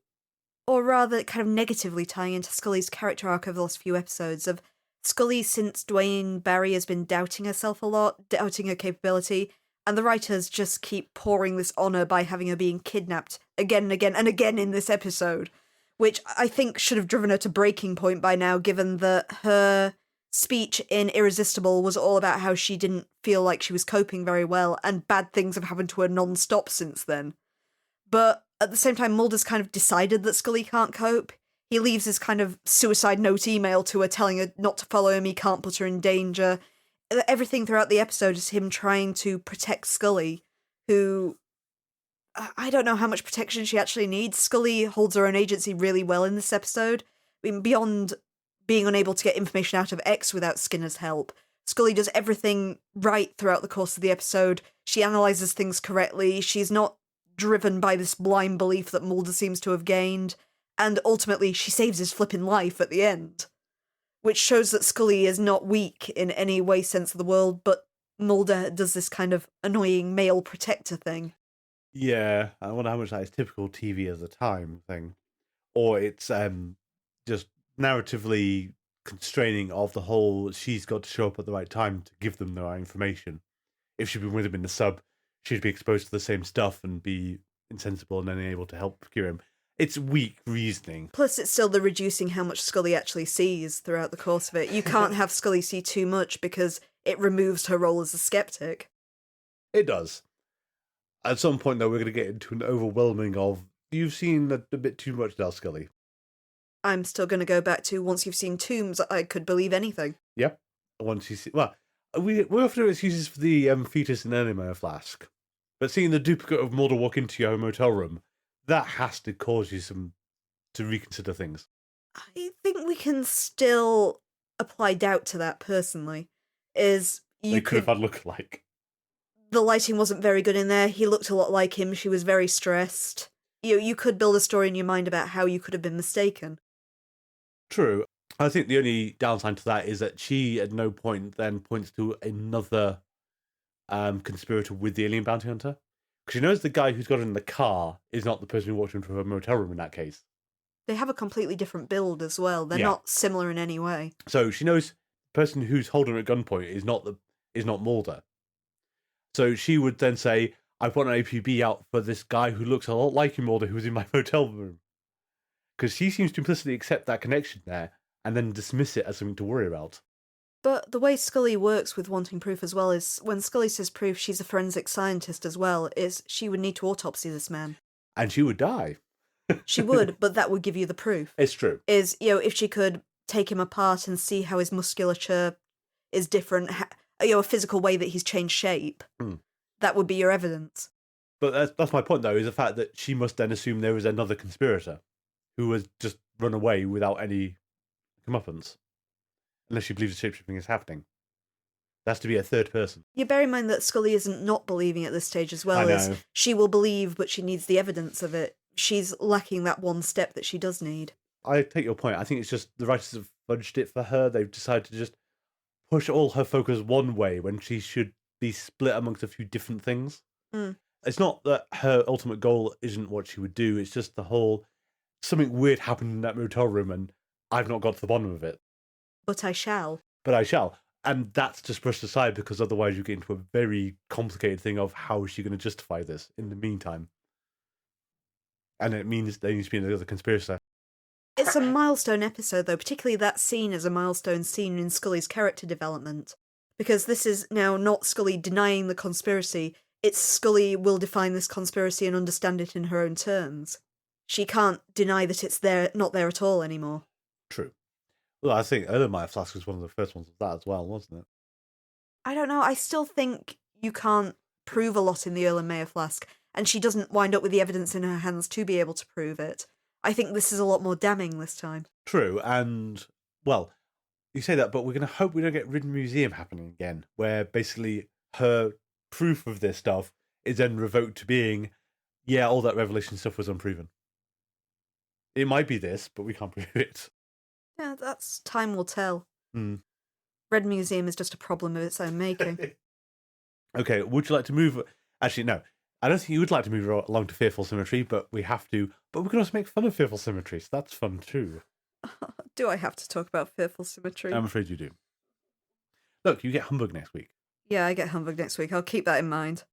or rather kind of negatively tying into Scully's character arc over the last few episodes of Scully, since Dwayne Barry has been doubting herself a lot, doubting her capability, and the writers just keep pouring this on her by having her being kidnapped again and again and again in this episode, which I think should have driven her to breaking point by now, given that her speech in Irresistible was all about how she didn't feel like she was coping very well, and bad things have happened to her non-stop since then. But at the same time, Mulder's kind of decided that Scully can't cope. He leaves his kind of suicide note email to her telling her not to follow him, he can't put her in danger. Everything throughout the episode is him trying to protect Scully, who... I don't know how much protection she actually needs. Scully holds her own agency really well in this episode. I mean, beyond being unable to get information out of X without Skinner's help, Scully does everything right throughout the course of the episode. She analyzes things correctly. She's not driven by this blind belief that Mulder seems to have gained. And ultimately, she saves his flipping life at the end. Which shows that Scully is not weak in any way, sense of the word, but Mulder does this kind of annoying male protector thing. Yeah, I wonder how much that is typical TV at the time thing. Or it's just narratively constraining of the whole she's got to show up at the right time to give them the right information. If she'd been with him in the sub, she'd be exposed to the same stuff and be insensible and then able to help cure him. It's weak reasoning. Plus, it's still the reducing how much Scully actually sees throughout the course of it. You can't have Scully see too much because it removes her role as a skeptic. It does. At some point, though, we're going to get into an overwhelming of, you've seen a bit too much now, Scully. I'm still going to go back to, once you've seen Tombs, I could believe anything. Yep. Once you see... Well, we often do excuses for the fetus in enema flask. But seeing the duplicate of Mulder walk into your motel room, that has to cause you to reconsider things. I think we can still apply doubt to that, personally. They could have had look-alike. The lighting wasn't very good in there. He looked a lot like him. She was very stressed. You could build a story in your mind about how you could have been mistaken. True. I think the only downside to that is that she at no point then points to another conspirator with the alien bounty hunter. Because she knows the guy who's got her in the car is not the person who walked into her motel room in that case. They have a completely different build as well. They're not similar in any way. So she knows the person who's holding her at gunpoint is not Mulder. So she would then say, I want an APB out for this guy who looks a lot like Mulder who was in my motel room. Because she seems to implicitly accept that connection there and then dismiss it as something to worry about. But the way Scully works with wanting proof as well is, when Scully says proof, she's a forensic scientist as well, is she would need to autopsy this man. And she would die. She would, but that would give you the proof. It's true. If she could take him apart and see how his musculature is different, a physical way that he's changed shape, that would be your evidence. But that's my point, though, is the fact that she must then assume there is another conspirator who has just run away without any comeuppance. Unless she believes the shapeshifting is happening. There has to be a third person. You bear in mind that Scully isn't not believing at this stage as well. As she will believe, but she needs the evidence of it. She's lacking that one step that she does need. I take your point. I think it's just the writers have fudged it for her. They've decided to just push all her focus one way when she should be split amongst a few different things. It's not that her ultimate goal isn't what she would do. It's just the whole, something weird happened in that motel room and I've not got to the bottom of it. But I shall. And that's just pushed aside because otherwise you get into a very complicated thing of how is she going to justify this in the meantime. And it means there needs to be another conspiracy. It's a milestone episode, though, particularly that scene is a milestone scene in Scully's character development. Because this is now not Scully denying the conspiracy, it's Scully will define this conspiracy and understand it in her own terms. She can't deny that it's not there at all anymore. True. Well, I think Erlenmeyer Flask was one of the first ones of that as well, wasn't it? I don't know. I still think you can't prove a lot in the Erlenmeyer Flask, and she doesn't wind up with the evidence in her hands to be able to prove it. I think this is a lot more damning this time. True, and, well, you say that, but we're going to hope we don't get Ridden Museum happening again, where basically her proof of this stuff is then revoked to being, yeah, all that revelation stuff was unproven. It might be this, but we can't prove it. Yeah, that's time will tell. Mm. Red Museum is just a problem of its own making. Okay, would you like to move... Actually, no. I don't think you would like to move along to Fearful Symmetry, but we have to. But we can also make fun of Fearful Symmetry, so that's fun too. Do I have to talk about Fearful Symmetry? I'm afraid you do. Look, you get Humbug next week. Yeah, I get Humbug next week. I'll keep that in mind.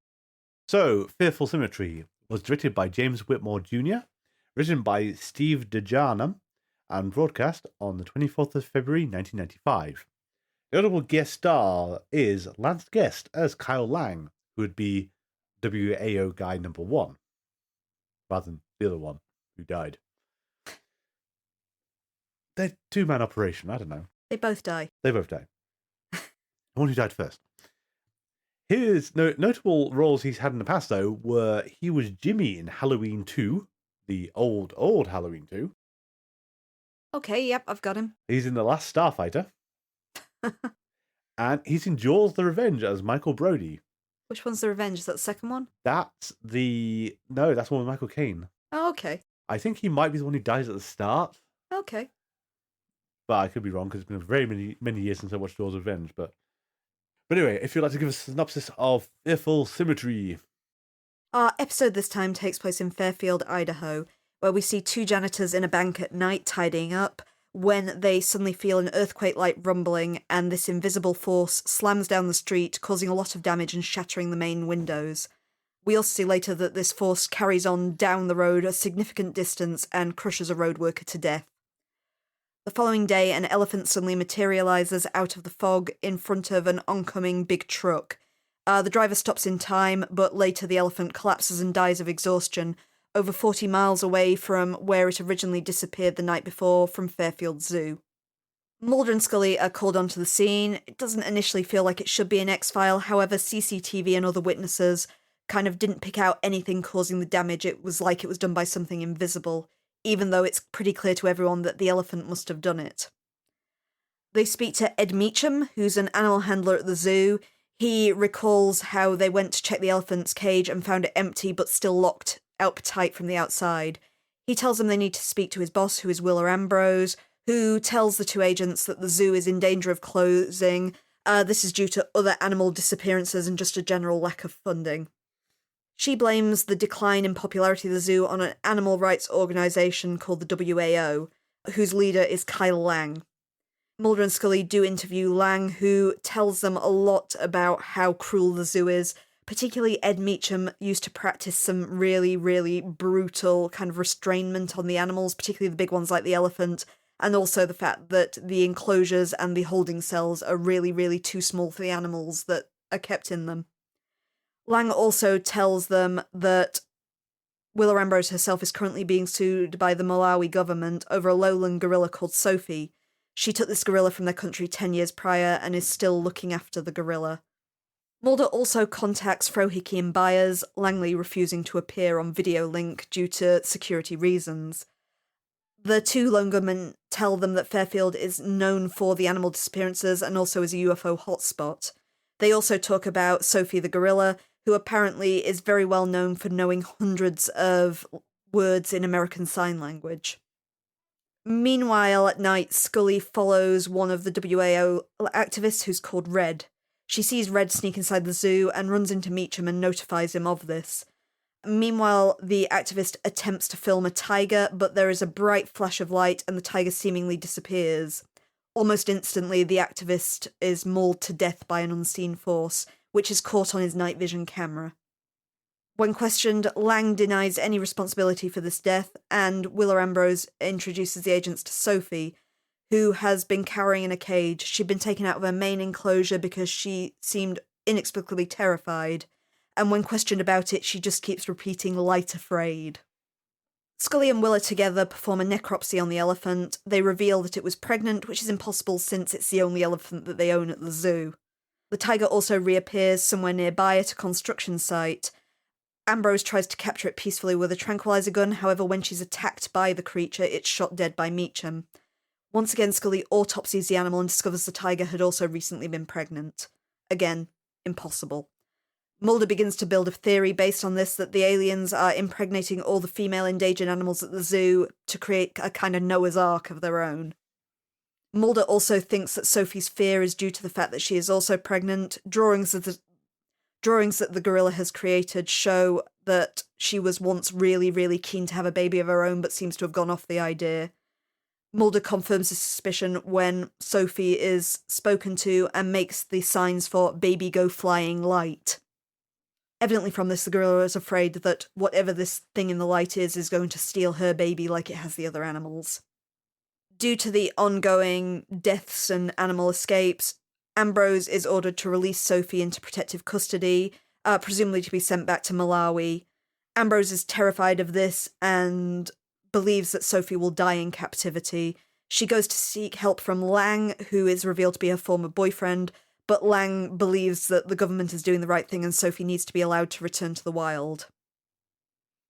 So, Fearful Symmetry was directed by James Whitmore Jr., written by Steve DeJarnam, and broadcast on the 24th of February 1995. The notable guest star is Lance Guest as Kyle Lang, who would be WAO guy number 1, rather than the other one who died. They're two-man operation, I don't know. They both die. They both die. The one who died first. His notable roles he's had in the past, though, were he was Jimmy in Halloween 2, the old Halloween 2. Okay, yep, I've got him. He's in The Last Starfighter. And he's in Jaws the Revenge as Michael Brody. Which one's the Revenge? Is that the second one? That's the... No, that's one with Michael Caine. Oh, okay. I think he might be the one who dies at the start. Okay. But I could be wrong because it's been very many years since I watched Jaws the Revenge. But But anyway, if you'd like to give us a synopsis of Fearful Symmetry. Our episode this time takes place in Fairfield, Idaho, where we see two janitors in a bank at night tidying up when they suddenly feel an earthquake-like rumbling and this invisible force slams down the street, causing a lot of damage and shattering the main windows. We also see later that this force carries on down the road a significant distance and crushes a road worker to death. The following day, an elephant suddenly materializes out of the fog in front of an oncoming big truck. The driver stops in time, but later the elephant collapses and dies of exhaustion over 40 miles away from where it originally disappeared the night before from Fairfield Zoo. Mulder and Scully are called onto the scene. It doesn't initially feel like it should be an X-File, however, CCTV and other witnesses kind of didn't pick out anything causing the damage. It was like it was done by something invisible, even though it's pretty clear to everyone that the elephant must have done it. They speak to Ed Meacham, who's an animal handler at the zoo. He recalls how they went to check the elephant's cage and found it empty but still locked up tight from the outside. He tells them they need to speak to his boss, who is Willa Ambrose, who tells the two agents that the zoo is in danger of closing. This is due to other animal disappearances and just a general lack of funding. She blames the decline in popularity of the zoo on an animal rights organisation called the WAO, whose leader is Kyle Lang. Mulder and Scully do interview Lang, who tells them a lot about how cruel the zoo is. Particularly Ed Meacham used to practice some really, really brutal kind of restrainment on the animals, particularly the big ones like the elephant, and also the fact that the enclosures and the holding cells are really, really too small for the animals that are kept in them. Lang also tells them that Willa Ambrose herself is currently being sued by the Malawi government over a lowland gorilla called Sophie. She took this gorilla from their country 10 years prior and is still looking after the gorilla. Mulder also contacts Frohickey and Byers, Langley refusing to appear on video link due to security reasons. The two lone gunmen tell them that Fairfield is known for the animal disappearances and also is a UFO hotspot. They also talk about Sophie the gorilla, who apparently is very well known for knowing hundreds of words in American Sign Language. Meanwhile, at night, Scully follows one of the WAO activists who's called Red. She sees Red sneak inside the zoo and runs into Meacham and notifies him of this. Meanwhile, the activist attempts to film a tiger, but there is a bright flash of light and the tiger seemingly disappears. Almost instantly, the activist is mauled to death by an unseen force, which is caught on his night vision camera. When questioned, Lang denies any responsibility for this death, and Willa Ambrose introduces the agents to Sophie, who has been cowering in a cage. She'd been taken out of her main enclosure because she seemed inexplicably terrified, and when questioned about it, she just keeps repeating "light afraid." Scully and Willa together perform a necropsy on the elephant. They reveal that it was pregnant, which is impossible since it's the only elephant that they own at the zoo. The tiger also reappears somewhere nearby at a construction site. Ambrose tries to capture it peacefully with a tranquilizer gun, however when she's attacked by the creature, it's shot dead by Meacham. Once again, Scully autopsies the animal and discovers the tiger had also recently been pregnant. Again, impossible. Mulder begins to build a theory based on this that the aliens are impregnating all the female endangered animals at the zoo to create a kind of Noah's Ark of their own. Mulder also thinks that Sophie's fear is due to the fact that she is also pregnant. Drawings that the gorilla has created show that she was once really, really keen to have a baby of her own, but seems to have gone off the idea. Mulder confirms his suspicion when Sophie is spoken to and makes the signs for baby go flying light. Evidently from this, the gorilla is afraid that whatever this thing in the light is going to steal her baby like it has the other animals. Due to the ongoing deaths and animal escapes, Ambrose is ordered to release Sophie into protective custody, presumably to be sent back to Malawi. Ambrose is terrified of this and believes that Sophie will die in captivity. She goes to seek help from Lang, who is revealed to be her former boyfriend, but Lang believes that the government is doing the right thing and Sophie needs to be allowed to return to the wild.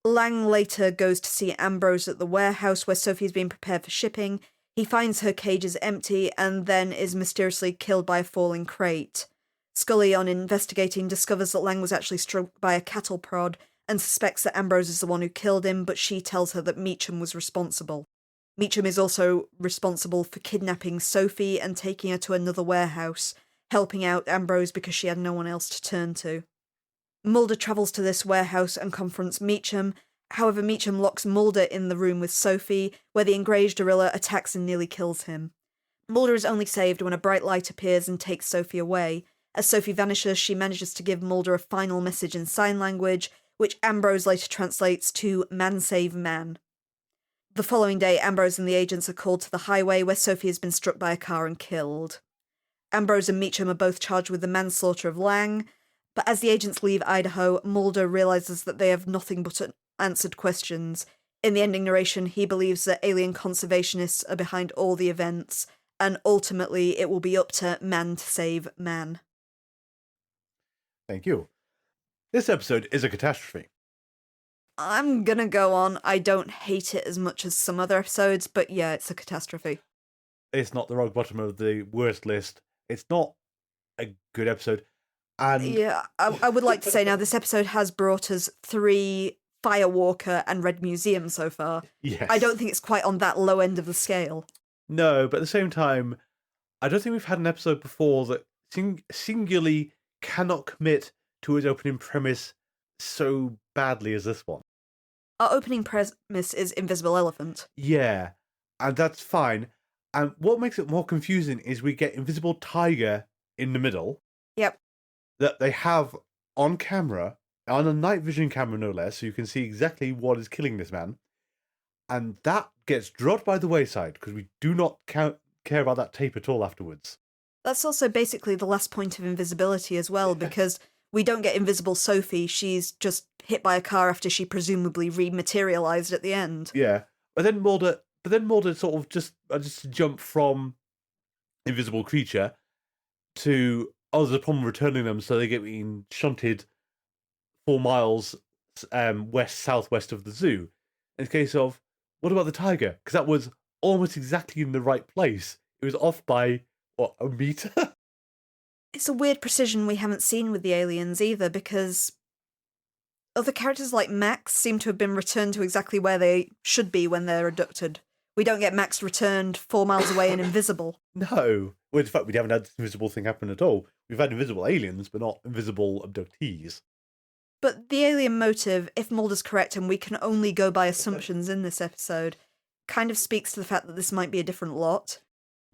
Lang later goes to see Ambrose at the warehouse where Sophie is being prepared for shipping. He finds her cage is empty and then is mysteriously killed by a falling crate. Scully, on investigating, discovers that Lang was actually struck by a cattle prod and suspects that Ambrose is the one who killed him, but she tells her that Meacham was responsible. Meacham is also responsible for kidnapping Sophie and taking her to another warehouse. helping out Ambrose because she had no one else to turn to. Mulder travels to this warehouse and confronts Meacham. However, Meacham locks Mulder in the room with Sophie, where the enraged gorilla attacks and nearly kills him. Mulder is only saved when a bright light appears and takes Sophie away. As Sophie vanishes, she manages to give Mulder a final message in sign language, which Ambrose later translates to "man save man." The following day, Ambrose and the agents are called to the highway where Sophie has been struck by a car and killed. Ambrose and Meacham are both charged with the manslaughter of Lang, but as the agents leave Idaho, Mulder realises that they have nothing but unanswered questions. In the ending narration, he believes that alien conservationists are behind all the events, and ultimately it will be up to man to save man. Thank you. This episode is a catastrophe. I'm gonna go on. I don't hate it as much as some other episodes, but yeah, it's a catastrophe. It's not the rock bottom of the worst list. It's not a good episode. And yeah, I would like to say now this episode has brought us 3 Firewalker and Red Museum so far. Yes. I don't think it's quite on that low end of the scale. No, but at the same time, I don't think we've had an episode before that singularly cannot commit to its opening premise so badly as this one. Our opening premise is Invisible Elephant. Yeah, and that's fine. And what makes it more confusing is we get Invisible Tiger in the middle. Yep. That they have on camera, on a night vision camera no less, so you can see exactly what is killing this man. And that gets dropped by the wayside because we do not care about that tape at all afterwards. That's also basically the last point of invisibility as well, because we don't get invisible Sophie. She's just hit by a car after she presumably rematerialized at the end. Yeah, but then Mulder sort of just jump from invisible creature to there's a problem returning them, so they get being shunted 4 miles southwest of the zoo. In the case of, what about the tiger? Because that was almost exactly in the right place. It was off by, what, a meter? It's a weird precision we haven't seen with the aliens either, because other characters like Max seem to have been returned to exactly where they should be when they're abducted. We don't get Max returned 4 miles away and invisible. No. Well, in fact, we haven't had this invisible thing happen at all. We've had invisible aliens, but not invisible abductees. But the alien motive, if Mulder's correct and we can only go by assumptions in this episode, kind of speaks to the fact that this might be a different lot.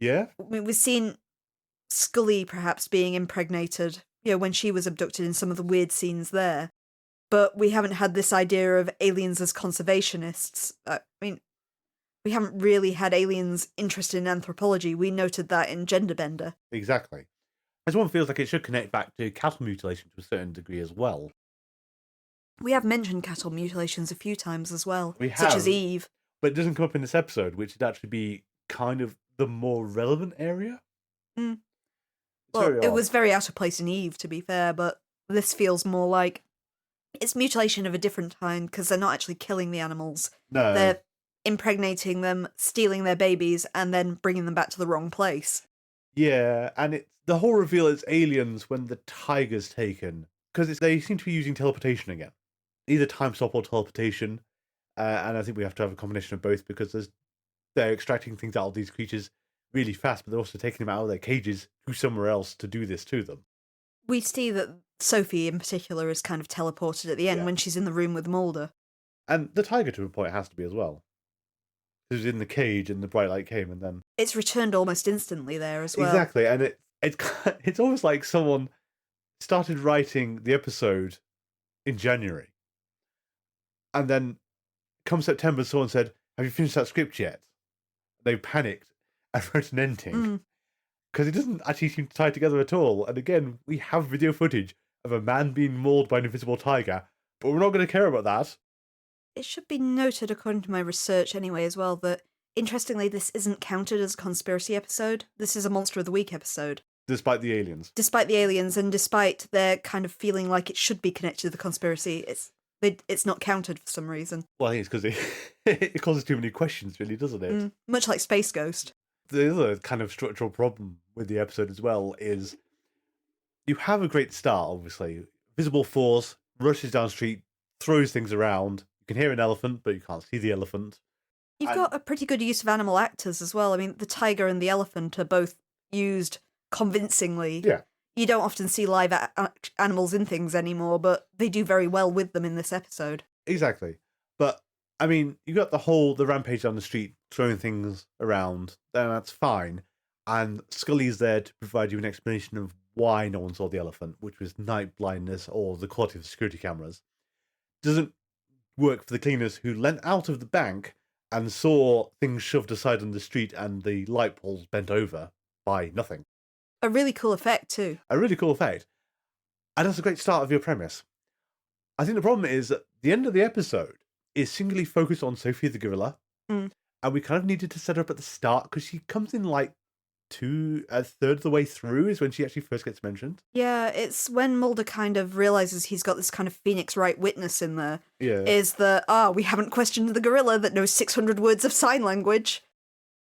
Yeah? I mean, we've seen Scully perhaps being impregnated, when she was abducted in some of the weird scenes there. But we haven't had this idea of aliens as conservationists. I mean, we haven't really had aliens interested in anthropology. We noted that in Genderbender. Exactly. As one feels like it should connect back to cattle mutilation to a certain degree as well. We have mentioned cattle mutilations a few times as well, We have, such as Eve. But it doesn't come up in this episode, which would actually be kind of the more relevant area. Mm. Well, it was very out of place in Eve, to be fair, but this feels more like it's mutilation of a different kind because they're not actually killing the animals. No. They're impregnating them, stealing their babies, and then bringing them back to the wrong place. Yeah, and the whole reveal is aliens when the tiger's taken, because they seem to be using teleportation again. Either time stop or teleportation, and I think we have to have a combination of both because they're extracting things out of these creatures really fast, but they're also taking them out of their cages to somewhere else to do this to them. We see that Sophie in particular is kind of teleported at the end when she's in the room with Mulder. And the tiger to a point has to be as well. It was in the cage and the bright light came and then... It's returned almost instantly there as well. Exactly, and it's almost like someone started writing the episode in January. And then come September, someone said, "Have you finished that script yet?" They panicked and wrote an ending. Because it doesn't actually seem to tie together at all. And again, we have video footage of a man being mauled by an invisible tiger, but we're not going to care about that. It should be noted, according to my research anyway as well, that interestingly this isn't counted as a conspiracy episode. This is a Monster of the Week episode. Despite the aliens. Despite the aliens, and despite their kind of feeling like it should be connected to the conspiracy, it's not counted for some reason. Well, I think it's because it causes too many questions, really, doesn't it? Much like Space Ghost. The other kind of structural problem with the episode as well is you have a great start, obviously. Visible force, rushes down the street, throws things around. You can hear an elephant, but you can't see the elephant. You've got a pretty good use of animal actors as well. I mean, the tiger and the elephant are both used convincingly. Yeah. You don't often see live animals in things anymore, but they do very well with them in this episode. Exactly. But, I mean, you got the rampage on the street, throwing things around, then that's fine. And Scully's there to provide you an explanation of why no one saw the elephant, which was night blindness or the quality of the security cameras. Doesn't work for the cleaners who leant out of the bank and saw things shoved aside on the street and the light poles bent over by nothing. A really cool effect, too. A really cool effect. And that's a great start of your premise. I think the problem is that the end of the episode is singularly focused on Sophie the gorilla. Mm. And we kind of needed to set her up at the start because she comes in like a third of the way through is when she actually first gets mentioned. Yeah, it's when Mulder kind of realizes he's got this kind of Phoenix Wright witness in there. Yeah. Is that, we haven't questioned the gorilla that knows 600 words of sign language.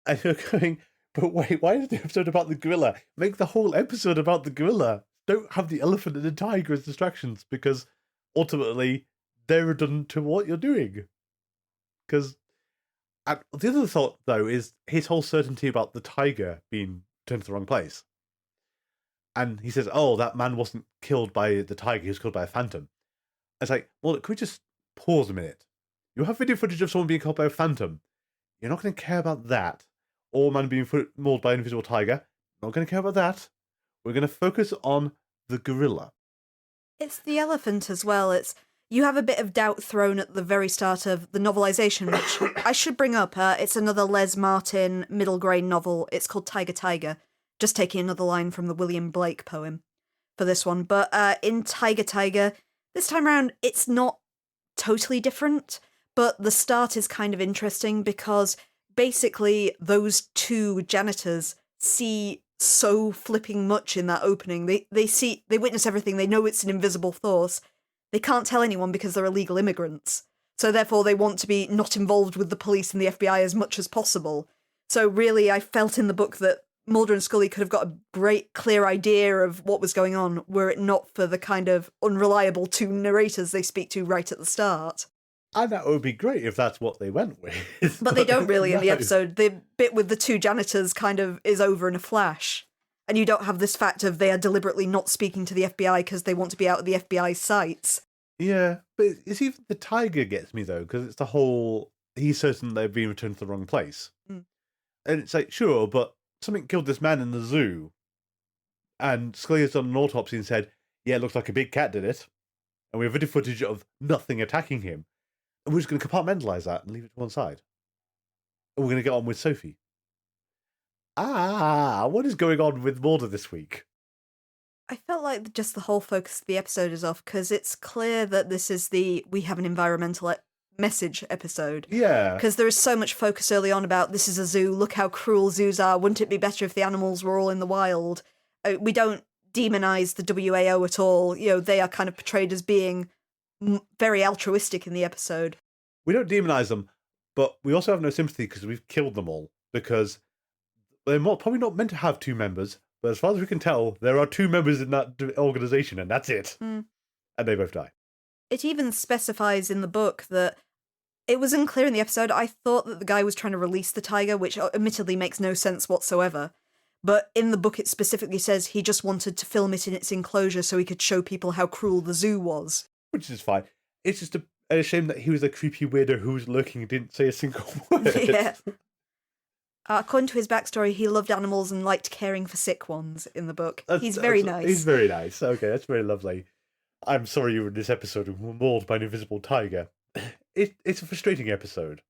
And you're going, but wait, why is the episode about the gorilla? Make the whole episode about the gorilla. Don't have the elephant and the tiger as distractions because ultimately they're redundant to what you're doing. Because the other thought, though, is his whole certainty about the tiger being turned to the wrong place. And he says, oh, that man wasn't killed by the tiger, he was killed by a phantom. It's like, well, could we just pause a minute? You have video footage of someone being killed by a phantom. You're not going to care about that. Or a man being mauled by an invisible tiger. Not going to care about that. We're going to focus on the gorilla. It's the elephant as well. You have a bit of doubt thrown at the very start of the novelization, which I should bring up. It's another Les Martin middle grade novel. It's called Tiger Tiger. Just taking another line from the William Blake poem for this one. But in Tiger Tiger, this time around, it's not totally different. But the start is kind of interesting because basically those two janitors see so flipping much in that opening. They witness everything. They know it's an invisible force. They can't tell anyone because they're illegal immigrants. So therefore they want to be not involved with the police and the FBI as much as possible. So really I felt in the book that Mulder and Scully could have got a great clear idea of what was going on were it not for the kind of unreliable two narrators they speak to right at the start. And that would be great if that's what they went with. But they don't really in the episode. The bit with the two janitors kind of is over in a flash. And you don't have this fact of they are deliberately not speaking to the FBI because they want to be out of the FBI's sights. Yeah, but it's even the tiger gets me, though, because it's the whole, he's certain they've been returned to the wrong place. Mm. And it's like, sure, but something killed this man in the zoo. And Scully has done an autopsy and said, yeah, it looks like a big cat did it. And we have video footage of nothing attacking him. And we're just going to compartmentalize that and leave it to one side. And we're going to get on with Sophie. What is going on with Mulder this week? I felt like just the whole focus of the episode is off because it's clear that this is we have an environmental message episode. Yeah. Because there is so much focus early on about this is a zoo, look how cruel zoos are, wouldn't it be better if the animals were all in the wild? We don't demonize the WAO at all. You know, they are kind of portrayed as being very altruistic in the episode. We don't demonize them, but we also have no sympathy because we've killed them all. Because they're probably not meant to have two members, but as far as we can tell, there are two members in that organization, and that's it. Mm. And they both die. It even specifies in the book that it was unclear in the episode. I thought that the guy was trying to release the tiger, which admittedly makes no sense whatsoever. But in the book, it specifically says he just wanted to film it in its enclosure so he could show people how cruel the zoo was. Which is fine. It's just a shame that he was a creepy weirdo who was lurking and didn't say a single word. Yeah. According to his backstory, he loved animals and liked caring for sick ones in the book. He's very nice. He's very nice. Okay, that's very lovely. I'm sorry you were in this episode and were mauled by an invisible tiger. It's a frustrating episode.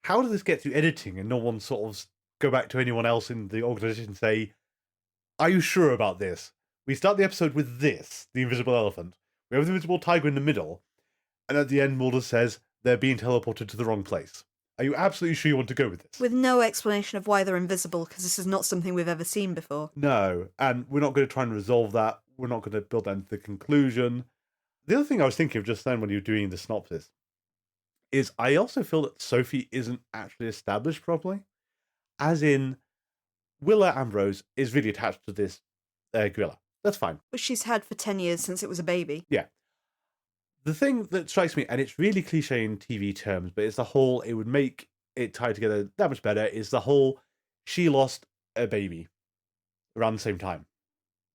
How does this get through editing and no one sort of go back to anyone else in the organisation and say, are you sure about this? We start the episode with this, the invisible elephant. We have the invisible tiger in the middle. And at the end, Mulder says they're being teleported to the wrong place. Are you absolutely sure you want to go with this? With no explanation of why they're invisible, because this is not something we've ever seen before. No, and we're not going to try and resolve that. We're not going to build that into the conclusion. The other thing I was thinking of just then when you were doing the synopsis is I also feel that Sophie isn't actually established properly. As in, Willa Ambrose is really attached to this gorilla. That's fine. Which she's had for 10 years since it was a baby. Yeah. The thing that strikes me, and it's really cliche in TV terms, but it's the whole, it would make it tie together that much better, is the whole, she lost a baby around the same time.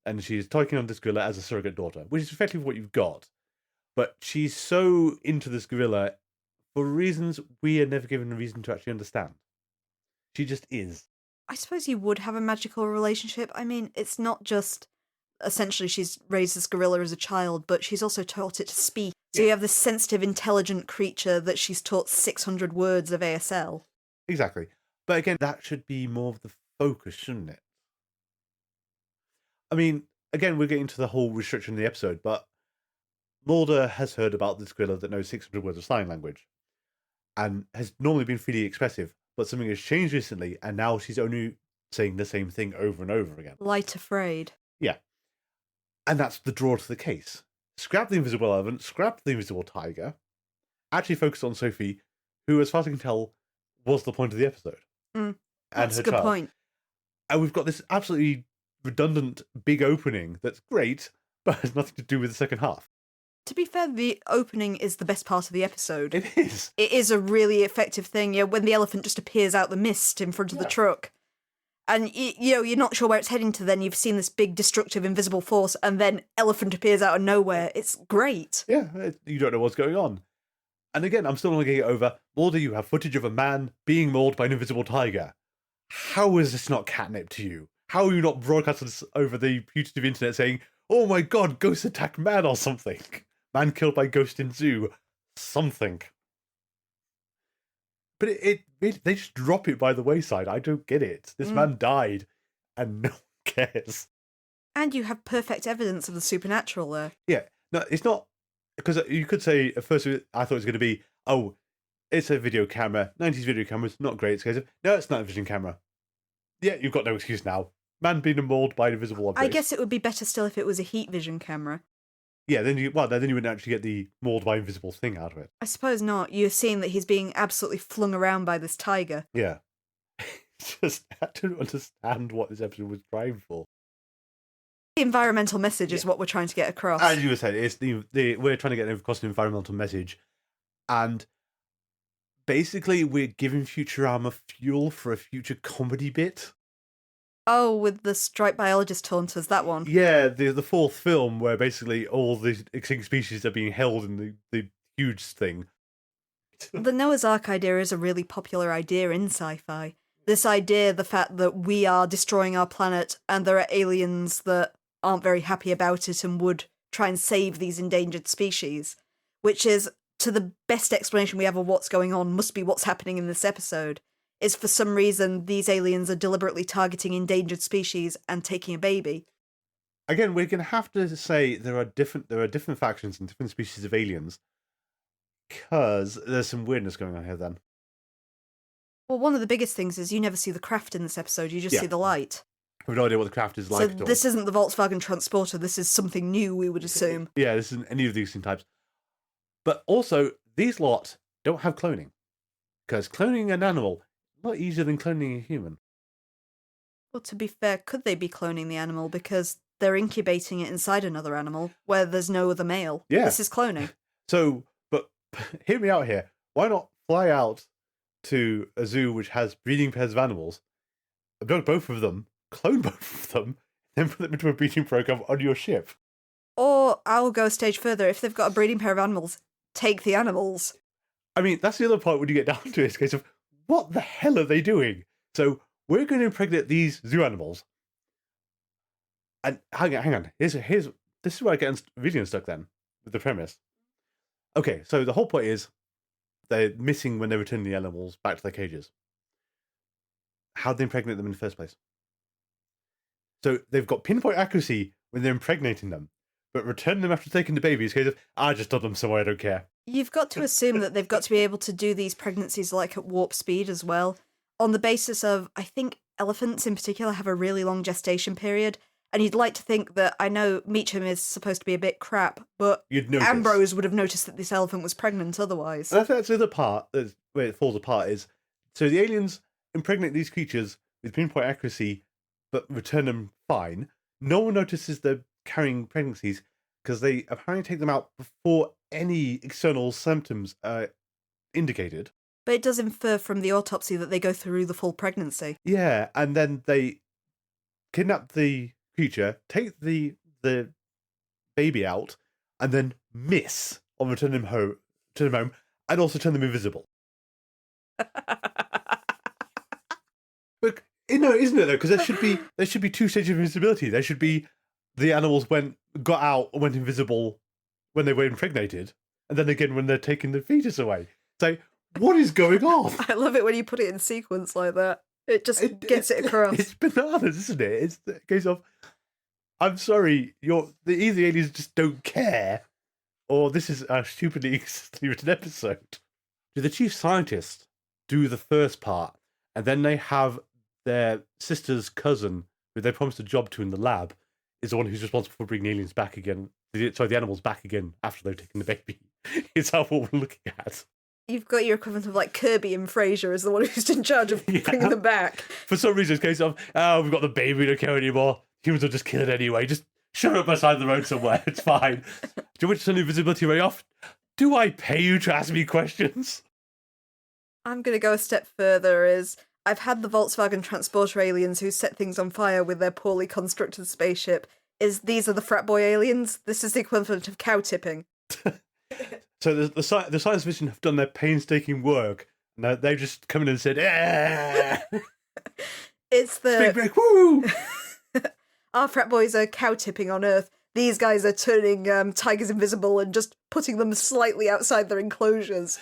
and she's taking on this gorilla as a surrogate daughter, which is effectively what you've got. But she's so into this gorilla for reasons we are never given a reason to actually understand. She just is. I suppose you would have a magical relationship. I mean, it's not just essentially she's raised this gorilla as a child, but she's also taught it to speak. So you have this sensitive, intelligent creature that she's taught 600 words of ASL. Exactly. But again, that should be more of the focus, shouldn't it? I mean, again, we're getting to the whole restriction of the episode, but Mulder has heard about this gorilla that knows 600 words of sign language and has normally been freely expressive, but something has changed recently, and now she's only saying the same thing over and over again. Light afraid. Yeah. And that's the draw to the case. Scrap the invisible elephant, scrap the invisible tiger, actually focus on Sophie, who, as far as I can tell, was the point of the episode. And That's a good point. And we've got this absolutely redundant big opening that's great, but has nothing to do with the second half. To be fair, the opening is the best part of the episode. It is. It is a really effective thing, when the elephant just appears out the mist in front of the truck. And, you're not sure where it's heading to then. You've seen this big, destructive, invisible force, and then elephant appears out of nowhere. It's great. Yeah, you don't know what's going on. And again, I'm still not getting it over. Mulder, you have footage of a man being mauled by an invisible tiger. How is this not catnip to you? How are you not broadcasting this over the putative internet saying, oh my god, ghost attacked man or something? Man killed by ghost in zoo. Something. But they just drop it by the wayside. I don't get it. This man died, and no one cares. And you have perfect evidence of the supernatural there. Yeah. No, it's not... Because you could say, at first, I thought it was going to be, oh, it's a video camera. 90s video cameras, not great. It's a case of, no, it's not a vision camera. Yeah, you've got no excuse now. Man being mauled by an invisible object. I guess it would be better still if it was a heat vision camera. Yeah, then you wouldn't actually get the mauled by invisible thing out of it. I suppose not. You're seeing that he's being absolutely flung around by this tiger. Yeah. Just, I don't understand what this episode was trying for. The environmental message is what we're trying to get across. As you were saying, it's we're trying to get across an environmental message, and basically we're giving Futurama fuel for a future comedy bit. Oh, with the striped biologist taunters, that one. Yeah, the fourth film where basically all the extinct species are being held in the huge thing. The Noah's Ark idea is a really popular idea in sci-fi. This idea, the fact that we are destroying our planet and there are aliens that aren't very happy about it and would try and save these endangered species, which is, to the best explanation we have of what's going on, must be what's happening in this episode, is for some reason these aliens are deliberately targeting endangered species and taking a baby. Again, we're going to have to say there are different factions and different species of aliens, because there's some weirdness going on here then. Well, one of the biggest things is you never see the craft in this episode, you just see the light. We've no idea what the craft is like. So this isn't the Volkswagen Transporter, this is something new, we would assume. Yeah, this isn't any of these types. But also, these lot don't have cloning. Because cloning an animal is not easier than cloning a human. Well, to be fair, could they be cloning the animal? Because they're incubating it inside another animal where there's no other male. Yeah. This is cloning. So, but hear me out here. Why not fly out to a zoo which has breeding pairs of animals, abduct both of them, clone both of them, then put them into a breeding program on your ship? Or I'll go a stage further. If they've got a breeding pair of animals, take the animals. I mean, that's the other part when you get down to it. It's a case of, what the hell are they doing? So, we're going to impregnate these zoo animals. And hang on. This is where I get really unstuck then, with the premise. Okay, so the whole point is, they're missing when they return the animals back to their cages. How'd they impregnate them in the first place? So they've got pinpoint accuracy when they're impregnating them, but returning them after taking the babies, case of, I just dumped them somewhere, I don't care. You've got to assume that they've got to be able to do these pregnancies like at warp speed as well, on the basis of, I think elephants in particular have a really long gestation period, and you'd like to think that, I know Meacham is supposed to be a bit crap, but Ambrose would have noticed that this elephant was pregnant otherwise. And I think that's the other part, where it falls apart, is, so the aliens impregnate these creatures with pinpoint accuracy, but return them fine. No one notices they're carrying pregnancies, because they apparently take them out before any external symptoms are indicated. But it does infer from the autopsy that they go through the full pregnancy. Yeah, and then they kidnap the creature, take the baby out, and then miss on returning home, and also turn them invisible. But isn't it though? Because there should be two stages of invisibility. There should be the animals got out and went invisible when they were impregnated, and then again when they're taking the fetus away. So what is going on? I love it when you put it in sequence like that. It just gets it across. It's bananas, isn't it? It's the case of, I'm sorry, either the aliens just don't care, or this is a stupidly written episode. Do the chief scientists do the first part, and then they have their sister's cousin, who they promised a job to in the lab, is the one who's responsible for bringing aliens back again. Sorry, the animals back again after they've taken the baby. Is that what we're looking at? You've got your equivalent of like Kirby and Frasier as the one who's in charge of bringing them back. For some reason, it's a case of, we've got the baby, we don't care anymore. Humans will just kill it anyway. Just shut up beside the road somewhere. It's fine. Do you want to turn the invisibility ray off? Do I pay you to ask me questions? I'm going to go a step further. I've had the Volkswagen transporter aliens who set things on fire with their poorly constructed spaceship. These are the frat boy aliens? This is the equivalent of cow tipping. So the science fiction have done their painstaking work. Now they've just come in and said, "Eh." It's the Spring break, woo! Our frat boys are cow tipping on Earth. These guys are turning tigers invisible and just putting them slightly outside their enclosures.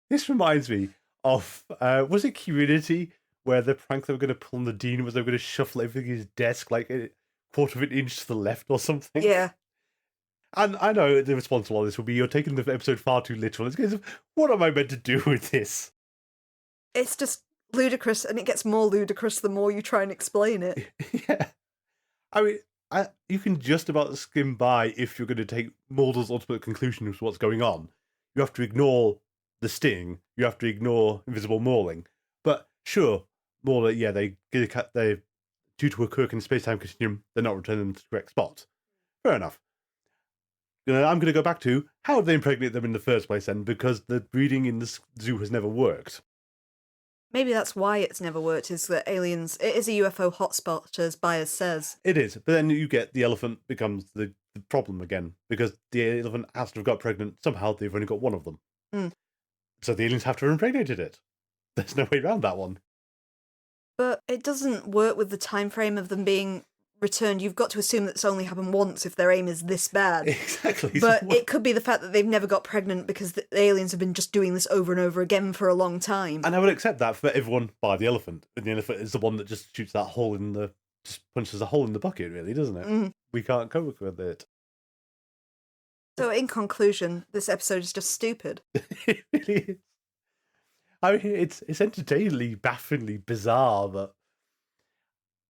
This reminds me of, was it Community, where the prank they were going to pull on the dean was they were going to shuffle everything in his desk like a quarter of an inch to the left or something? Yeah. And I know the response to all this will be, you're taking the episode far too literal. It's because of, what am I meant to do with this? It's just ludicrous, and it gets more ludicrous the more you try and explain it. Yeah. I mean, you can just about skim by if you're going to take Mulder's ultimate conclusion of what's going on. You have to ignore the sting. You have to ignore invisible mauling. But sure, Mulder, yeah, they due to a quirk in the space-time continuum, they're not returning them to the correct spot. Fair enough. I'm going to go back to, how did they impregnate them in the first place then? Because the breeding in the zoo has never worked. Maybe that's why it's never worked, is that aliens... It is a UFO hotspot, as Byers says. It is, but then you get the elephant becomes the problem again, because the elephant has to have got pregnant. Somehow they've only got one of them. Mm. So the aliens have to have impregnated it. There's no way around that one. But it doesn't work with the time frame of them being returned. You've got to assume that it's only happened once if their aim is this bad. Exactly. But it could be the fact that they've never got pregnant because the aliens have been just doing this over and over again for a long time. And I would accept that for everyone bar the elephant. And the elephant is the one that just shoots that hole just punches a hole in the bucket, really, doesn't it? Mm. We can't cope with it. So in conclusion, this episode is just stupid. It really is. I mean, it's entertainingly, bafflingly bizarre, but...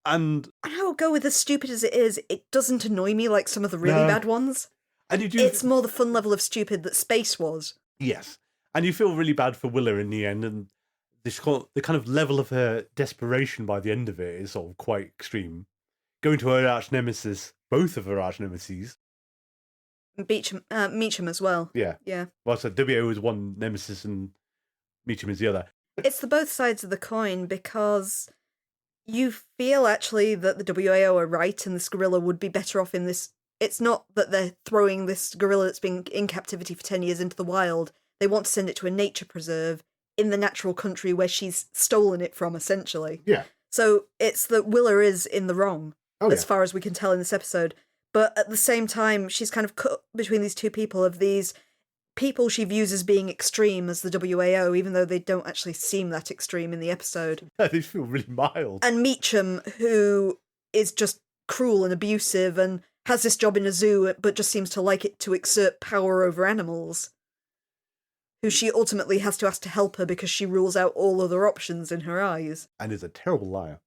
And I'll go with as stupid as it is. It doesn't annoy me like some of the really bad ones. And you do... It's more the fun level of stupid that space was. Yes. And you feel really bad for Willa in the end, and the kind of level of her desperation by the end of it is sort of quite extreme. Going to her arch nemesis, both of her arch nemesis. Meacham as well. Yeah. Yeah. Well, so WO is one nemesis and Meacham is the other. It's the both sides of the coin, because you feel actually that the WAO are right and this gorilla would be better off in this. It's not that they're throwing this gorilla that's been in captivity for 10 years into the wild. They want to send it to a nature preserve in the natural country where she's stolen it from, essentially. Yeah. So it's that Willa is in the wrong, as far as we can tell in this episode. But at the same time, she's kind of cut between these two people, of these people she views as being extreme as the WAO, even though they don't actually seem that extreme in the episode. They feel really mild. And Meacham, who is just cruel and abusive and has this job in a zoo, but just seems to like it to exert power over animals, who she ultimately has to ask to help her because she rules out all other options in her eyes. And is a terrible liar.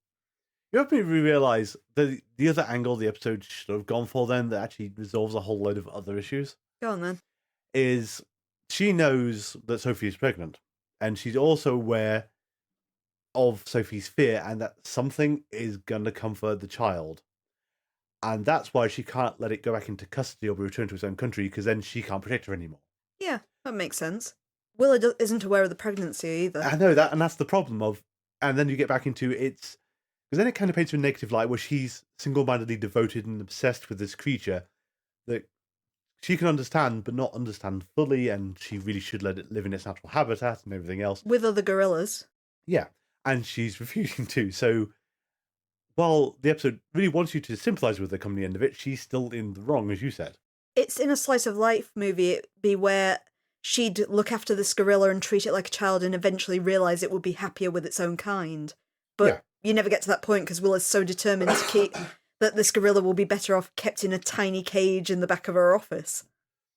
You have to realise that the other angle the episode should have gone for then, that actually resolves a whole load of other issues, Go on then. is she knows that Sophie is pregnant, and she's also aware of Sophie's fear and that something is going to come for the child. And that's why she can't let it go back into custody or be returned to its own country, because then she can't protect her anymore. Yeah, that makes sense. Willa isn't aware of the pregnancy either. I know that, and that's the problem of... And then you get back into it's... Because then it kind of paints her in a negative light where she's single-mindedly devoted and obsessed with this creature that she can understand, but not understand fully, and she really should let it live in its natural habitat and everything else. With other gorillas. Yeah, and she's refusing to. So while the episode really wants you to sympathise with her come the end of it, she's still in the wrong, as you said. It's in a slice of life movie, it'd be where she'd look after this gorilla and treat it like a child and eventually realise it would be happier with its own kind. But you never get to that point because Willa's so determined to keep that this gorilla will be better off kept in a tiny cage in the back of her office.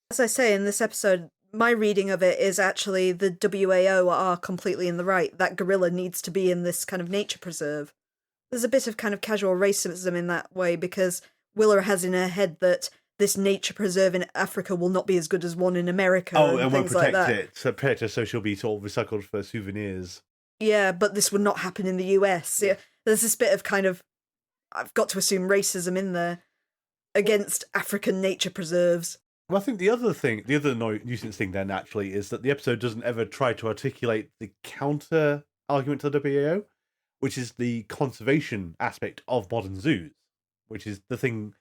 As I say in this episode, my reading of it is actually the WAO are completely in the right. That gorilla needs to be in this kind of nature preserve. There's a bit of kind of casual racism in that way because Willa has in her head that this nature preserve in Africa will not be as good as one in America. Oh, and won't things like protect that. it. So protect her, so she'll be sort of recycled for souvenirs. Yeah, but this would not happen in the US. Yeah, there's this bit of kind of, I've got to assume racism in there against African nature preserves. Well, I think the other nuisance thing then actually is that the episode doesn't ever try to articulate the counter argument to the WAO, which is the conservation aspect of modern zoos, which is the thing,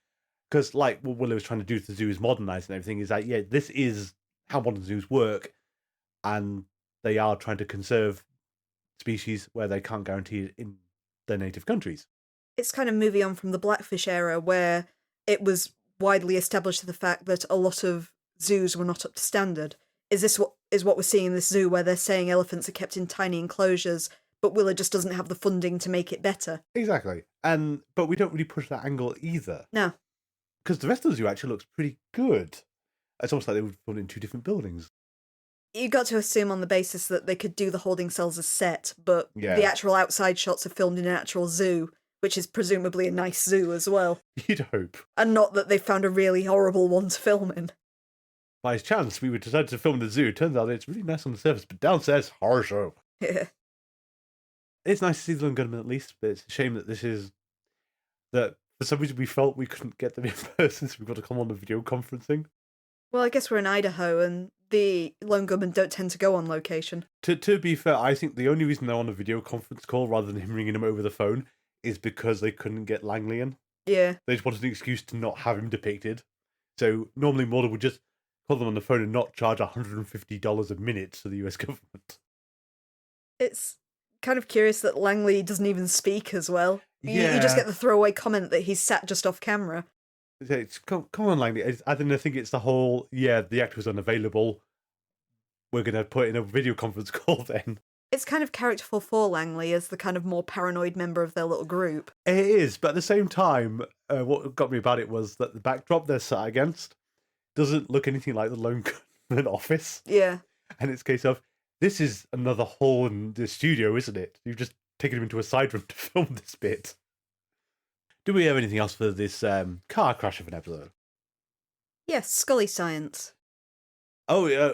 because like what Willow was trying to do to the zoo is modernize and everything, is that, yeah, this is how modern zoos work, and they are trying to conserve species where they can't guarantee it in their native countries. It's kind of moving on from the Blackfish era where it was widely established the fact that a lot of zoos were not up to standard. Is what we're seeing in this zoo where they're saying elephants are kept in tiny enclosures, but Willow just doesn't have the funding to make it better? Exactly. But we don't really push that angle either. No. Because the rest of the zoo actually looks pretty good. It's almost like they would put it in two different buildings. You got to assume on the basis that they could do the holding cells as set, but Yeah. the actual outside shots are filmed in an actual zoo, which is presumably a nice zoo as well. You'd hope. And not that they found a really horrible one to film in. By chance, we would decide to film in the zoo. Turns out it's really nice on the surface, but downstairs, horror show. Yeah. It's nice to see the Lone Gunman at least, but it's a shame that that for some reason we felt we couldn't get them in person, so we've got to come on the video conferencing. Well, I guess we're in Idaho, and the lone gunmen don't tend to go on location. To be fair, I think the only reason they're on a video conference call rather than him ringing him over the phone is because they couldn't get Langley in. Yeah. They just wanted an excuse to not have him depicted. So normally Mulder would just call them on the phone and not charge $150 a minute to the US government. It's kind of curious that Langley doesn't even speak as well. Yeah. You just get the throwaway comment that he's sat just off camera. Come on, Langley. I think it's the whole, the actor was unavailable. We're going to put in a video conference call then. It's kind of characterful for Langley as the kind of more paranoid member of their little group. It is, but at the same time, what got me about it was that the backdrop they're sat against doesn't look anything like the Lone Gunman office. Yeah. And it's a case of, this is another hall in the studio, isn't it? You've just taken him into a side room to film this bit. Do we have anything else for this car crash of an episode? Yes, Scully science. We're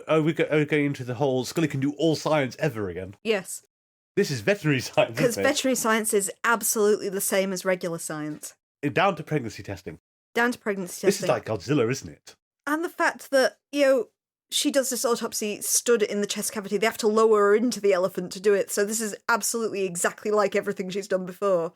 going into the whole Scully can do all science ever again. Yes. This is veterinary science, Because isn't it? veterinary science is absolutely the same as regular science. Down to pregnancy testing. Down to pregnancy This testing. is like Godzilla, isn't it? And the fact that, she does this autopsy stood in the chest cavity. They have to lower her into the elephant to do it. So this is absolutely exactly like everything she's done before.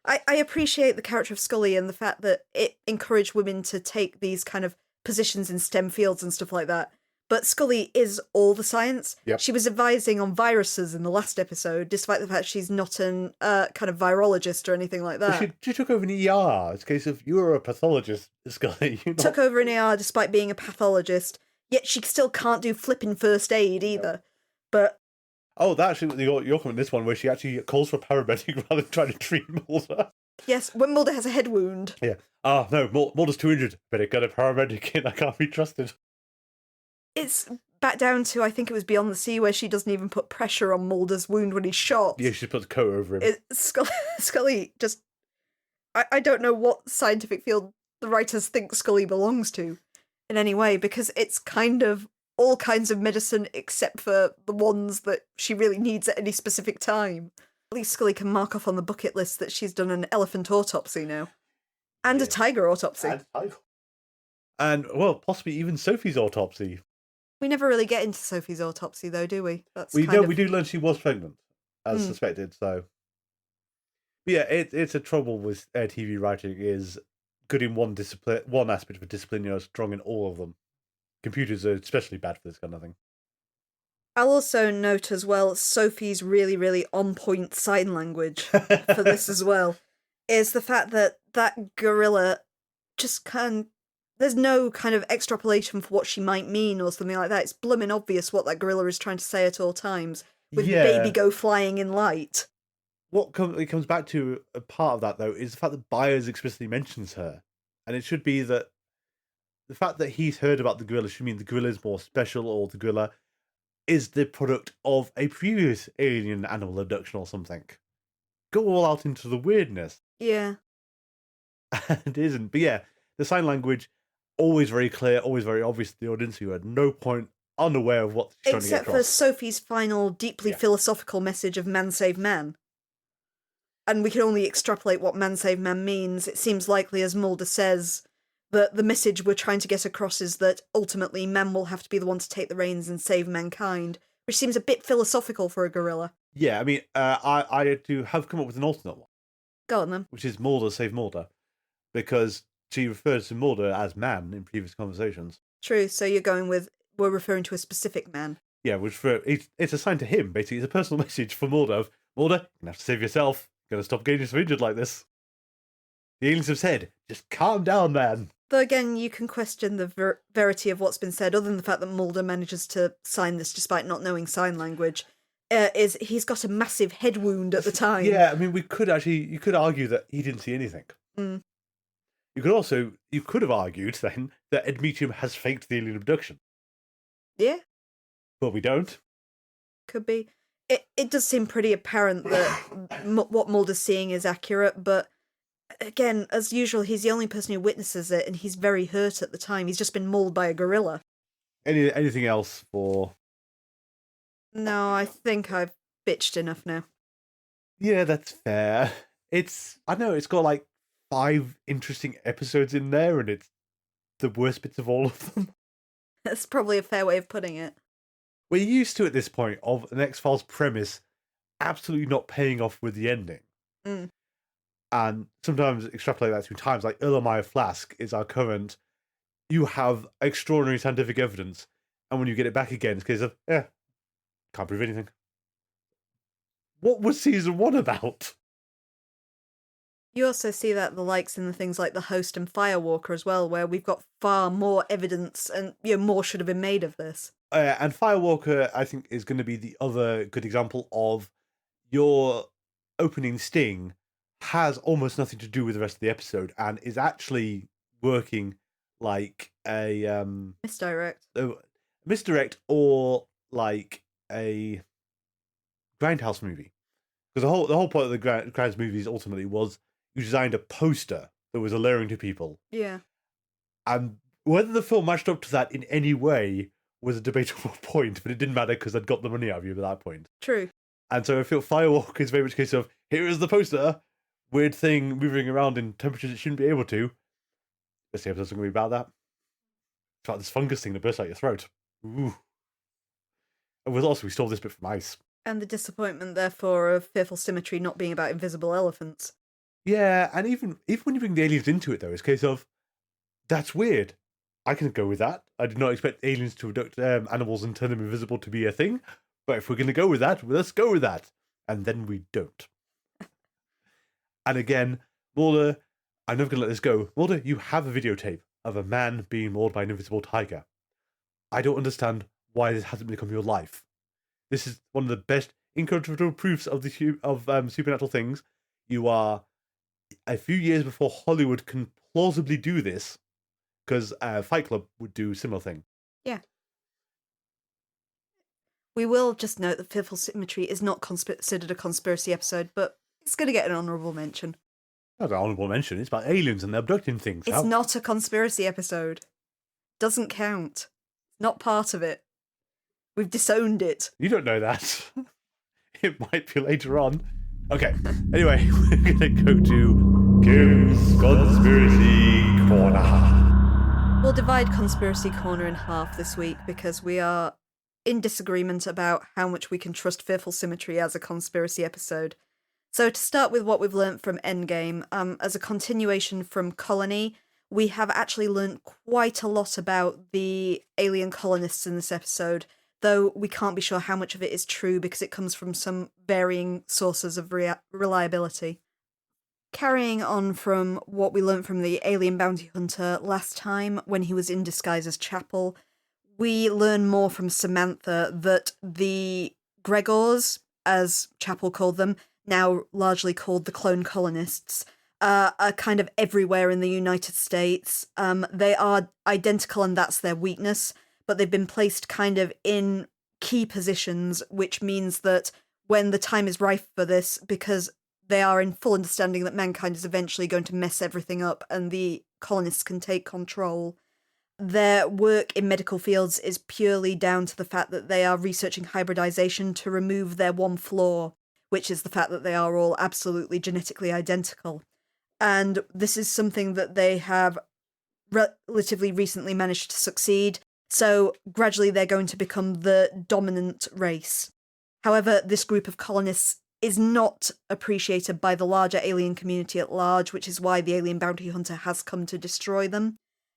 I appreciate the character of Scully and the fact that it encouraged women to take these kind of positions in STEM fields and stuff like that. But Scully is all the science. Yep. She was advising on viruses in the last episode, despite the fact she's not an kind of virologist or anything like that. Well, she took over an ER. It's a case of, you're a pathologist, Scully. You're not... Took over an ER despite being a pathologist, yet she still can't do flipping first aid either. But Oh, that actually, your comment in this one, where she actually calls for a paramedic rather than trying to treat Mulder. yes, when Mulder has a head wound. Yeah. No, Mulder's too injured. Better get a paramedic in. I can't be trusted. It's back down to, I think it was Beyond the Sea, where she doesn't even put pressure on Mulder's wound when he's shot. Yeah, she puts a coat over him. Scully just... I don't know what scientific field the writers think Scully belongs to in any way, because it's kind of all kinds of medicine except for the ones that she really needs at any specific time. At least Scully can mark off on the bucket list that she's done an elephant autopsy now. And a tiger autopsy. And, well, possibly even Sophie's autopsy. We never really get into Sophie's autopsy, though, do we? We do learn she was pregnant, as suspected, so... Yeah, it's a trouble with TV writing is good in one discipline, one aspect of a discipline, strong in all of them. Computers are especially bad for this kind of thing. I'll also note as well Sophie's really, really on point sign language for this as well. Is the fact that that gorilla just there's no kind of extrapolation for what she might mean or something like that. It's blooming obvious what that gorilla is trying to say at all times, with baby go flying in light. What it comes back to a part of that, though, is the fact that Byers explicitly mentions her. And it should be that the fact that he's heard about the gorilla should mean the gorilla is more special, or the gorilla is the product of a previous alien animal abduction or something. Go all out into the weirdness. Yeah. And it isn't. But yeah, the sign language, always very clear, always very obvious to the audience, who at no point unaware of what she's trying to get across. Except for Sophie's final, deeply philosophical message of man save man. And we can only extrapolate what man save man means. It seems likely, as Mulder says, that the message we're trying to get across is that ultimately men will have to be the one to take the reins and save mankind, which seems a bit philosophical for a gorilla. Yeah, I mean, I do have come up with an alternate one. Go on then. Which is Mulder save Mulder, because she refers to Mulder as man in previous conversations. True, so you're going with, we're referring to a specific man. Yeah, it's assigned to him, basically. It's a personal message for Mulder of, Mulder, you're going to have to save yourself. You're going to stop getting so injured like this. The aliens have said, just calm down, man. Though again, you can question the verity of what's been said, other than the fact that Mulder manages to sign this despite not knowing sign language. Is he's got a massive head wound at the time. Yeah, I mean, you could argue that he didn't see anything. Mm. You could have argued then that Admetium has faked the alien abduction. Yeah. But we don't. Could be. It does seem pretty apparent that what Mulder's seeing is accurate, but again, as usual, he's the only person who witnesses it, and he's very hurt at the time. He's just been mauled by a gorilla. Anything else for... No, I think I've bitched enough now. Yeah, that's fair. It's got like 5 interesting episodes in there, and it's the worst bits of all of them. That's probably a fair way of putting it. We're used to, at this point, of an X-Files premise absolutely not paying off with the ending. Mm. And sometimes extrapolate that through times, like Erlenmeyer Flask is our current. You have extraordinary scientific evidence, and when you get it back again, it's a case of, can't prove anything. What was season 1 about? You also see that the likes in the things like The Host and Firewalker as well, where we've got far more evidence and more should have been made of this. And Firewalker, I think, is going to be the other good example of your opening sting has almost nothing to do with the rest of the episode and is actually working like a... misdirect or like a Grindhouse movie. Because the whole point of the Grindhouse movies ultimately was you designed a poster that was alluring to people. Yeah. And whether the film matched up to that in any way was a debatable point, but it didn't matter because I'd got the money out of you at that point. True. And so I feel Firewalk is very much a case of, here is the poster, weird thing moving around in temperatures it shouldn't be able to. This episode's going to be about that. It's about this fungus thing that bursts out your throat. Ooh. And we stole this bit from Ice. And the disappointment, therefore, of Fearful Symmetry not being about invisible elephants. Yeah, and even when you bring the aliens into it, though, it's a case of, that's weird. I can go with that. I did not expect aliens to abduct animals and turn them invisible to be a thing. But if we're going to go with that, let's go with that. And then we don't. And again, Mulder, I'm never going to let this go. Mulder, you have a videotape of a man being mauled by an invisible tiger. I don't understand why this hasn't become your life. This is one of the best incontrovertible proofs of supernatural things. You are a few years before Hollywood can plausibly do this, because Fight Club would do a similar thing. Yeah. We will just note that Fearful Symmetry is not considered a conspiracy episode, but it's going to get an honourable mention. Not an honourable mention, it's about aliens and they're abducting things. It's not a conspiracy episode. Doesn't count. Not part of it. We've disowned it. You don't know that. It might be later on. Okay, anyway, we're going to go to Kim's Conspiracy Corner. We'll divide Conspiracy Corner in half this week because we are in disagreement about how much we can trust Fearful Symmetry as a conspiracy episode. So to start with what we've learnt from Endgame, as a continuation from Colony, we have actually learnt quite a lot about the alien colonists in this episode, though we can't be sure how much of it is true because it comes from some varying sources of reliability. Carrying on from what we learnt from the alien bounty hunter last time when he was in disguise as Chapel, we learn more from Samantha that the Gregors, as Chapel called them, now largely called the clone colonists, are kind of everywhere in the United States. They are identical and that's their weakness, but they've been placed kind of in key positions, which means that when the time is ripe for this, because they are in full understanding that mankind is eventually going to mess everything up and the colonists can take control, their work in medical fields is purely down to the fact that they are researching hybridization to remove their one flaw, which is the fact that they are all absolutely genetically identical. And this is something that they have relatively recently managed to succeed, so gradually they're going to become the dominant race. However, this group of colonists is not appreciated by the larger alien community at large, which is why the alien bounty hunter has come to destroy them.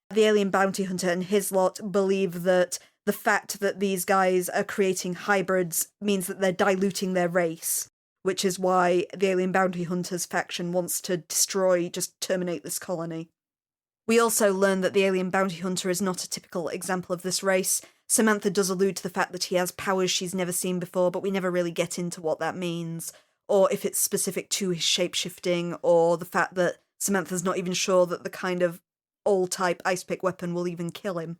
The alien bounty hunter and his lot believe that the fact that these guys are creating hybrids means that they're diluting their race, which is why the alien bounty hunters faction wants to just terminate this colony. We also learn that the alien bounty hunter is not a typical example of this race. Samantha does allude to the fact that he has powers she's never seen before, but we never really get into what that means, or if it's specific to his shapeshifting, or the fact that Samantha's not even sure that the kind of all-type ice pick weapon will even kill him.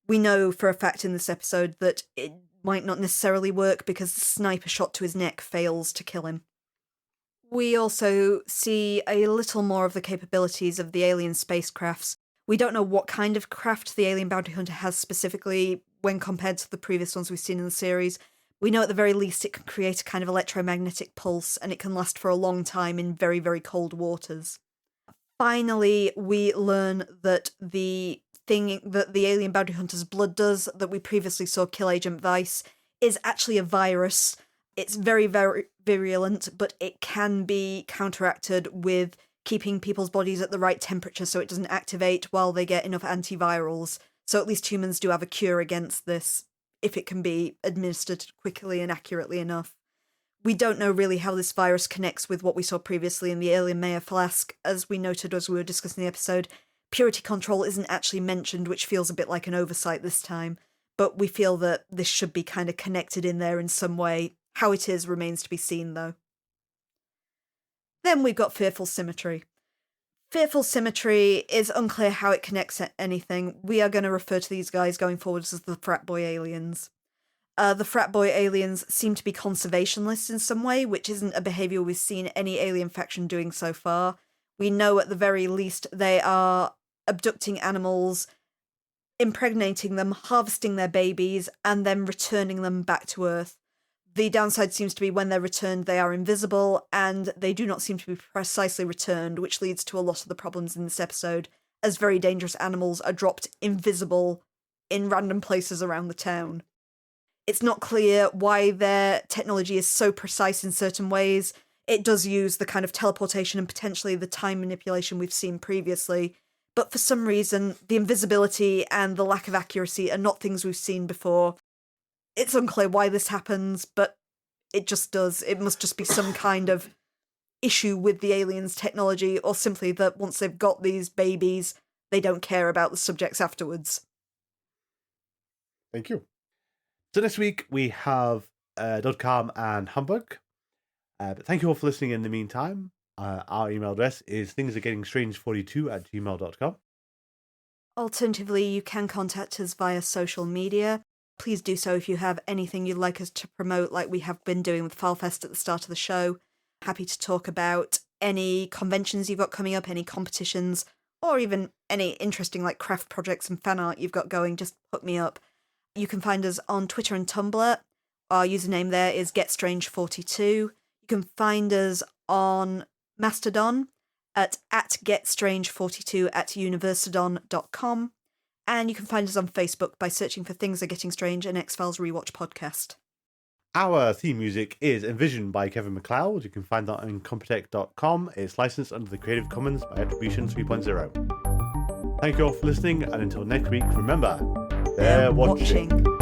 We know for a fact in this episode that it might not necessarily work because the sniper shot to his neck fails to kill him. We also see a little more of the capabilities of the alien spacecrafts. We don't know what kind of craft the alien bounty hunter has specifically when compared to the previous ones we've seen in the series. We know at the very least it can create a kind of electromagnetic pulse and it can last for a long time in very, very cold waters. Finally, we learn that the thing that the alien bounty hunter's blood does, that we previously saw kill Agent Vice, is actually a virus. It's very, very virulent, but it can be counteracted with keeping people's bodies at the right temperature so it doesn't activate while they get enough antivirals. So at least humans do have a cure against this, if it can be administered quickly and accurately enough. We don't know really how this virus connects with what we saw previously in the alien Maya flask. As we noted as we were discussing the episode, purity control isn't actually mentioned, which feels a bit like an oversight this time. But we feel that this should be kind of connected in there in some way. How it is remains to be seen, though. Then we've got Fearful Symmetry. Fearful Symmetry is unclear how it connects to anything. We are going to refer to these guys going forwards as the frat boy aliens. The frat boy aliens seem to be conservationists in some way, which isn't a behaviour we've seen any alien faction doing so far. We know at the very least they are abducting animals, impregnating them, harvesting their babies, and then returning them back to Earth. The downside seems to be when they're returned, they are invisible, and they do not seem to be precisely returned, which leads to a lot of the problems in this episode, as very dangerous animals are dropped invisible in random places around the town. It's not clear why their technology is so precise in certain ways. It does use the kind of teleportation and potentially the time manipulation we've seen previously, but for some reason, the invisibility and the lack of accuracy are not things we've seen before. It's unclear why this happens, but it just does. It must just be some kind of issue with the aliens' technology, or simply that once they've got these babies, they don't care about the subjects afterwards. Thank you. So next week we have Dodcom and Humbug. But thank you all for listening in the meantime. Our email address is thingsargettingstrange42@gmail.com. Alternatively, you can contact us via social media. Please do so if you have anything you'd like us to promote, like we have been doing with FileFest at the start of the show. Happy to talk about any conventions you've got coming up, any competitions, or even any interesting like craft projects and fan art you've got going. Just hook me up. You can find us on Twitter and Tumblr. Our username there is GetStrange42. You can find us on Mastodon at getstrange42@universadon.com. And you can find us on Facebook by searching for Things Are Getting Strange and X-Files Rewatch Podcast. Our theme music is Envision by Kevin MacLeod. You can find that on Computech.com. It's licensed under the Creative Commons by Attribution 3.0. Thank you all for listening, and until next week, remember, they're watching.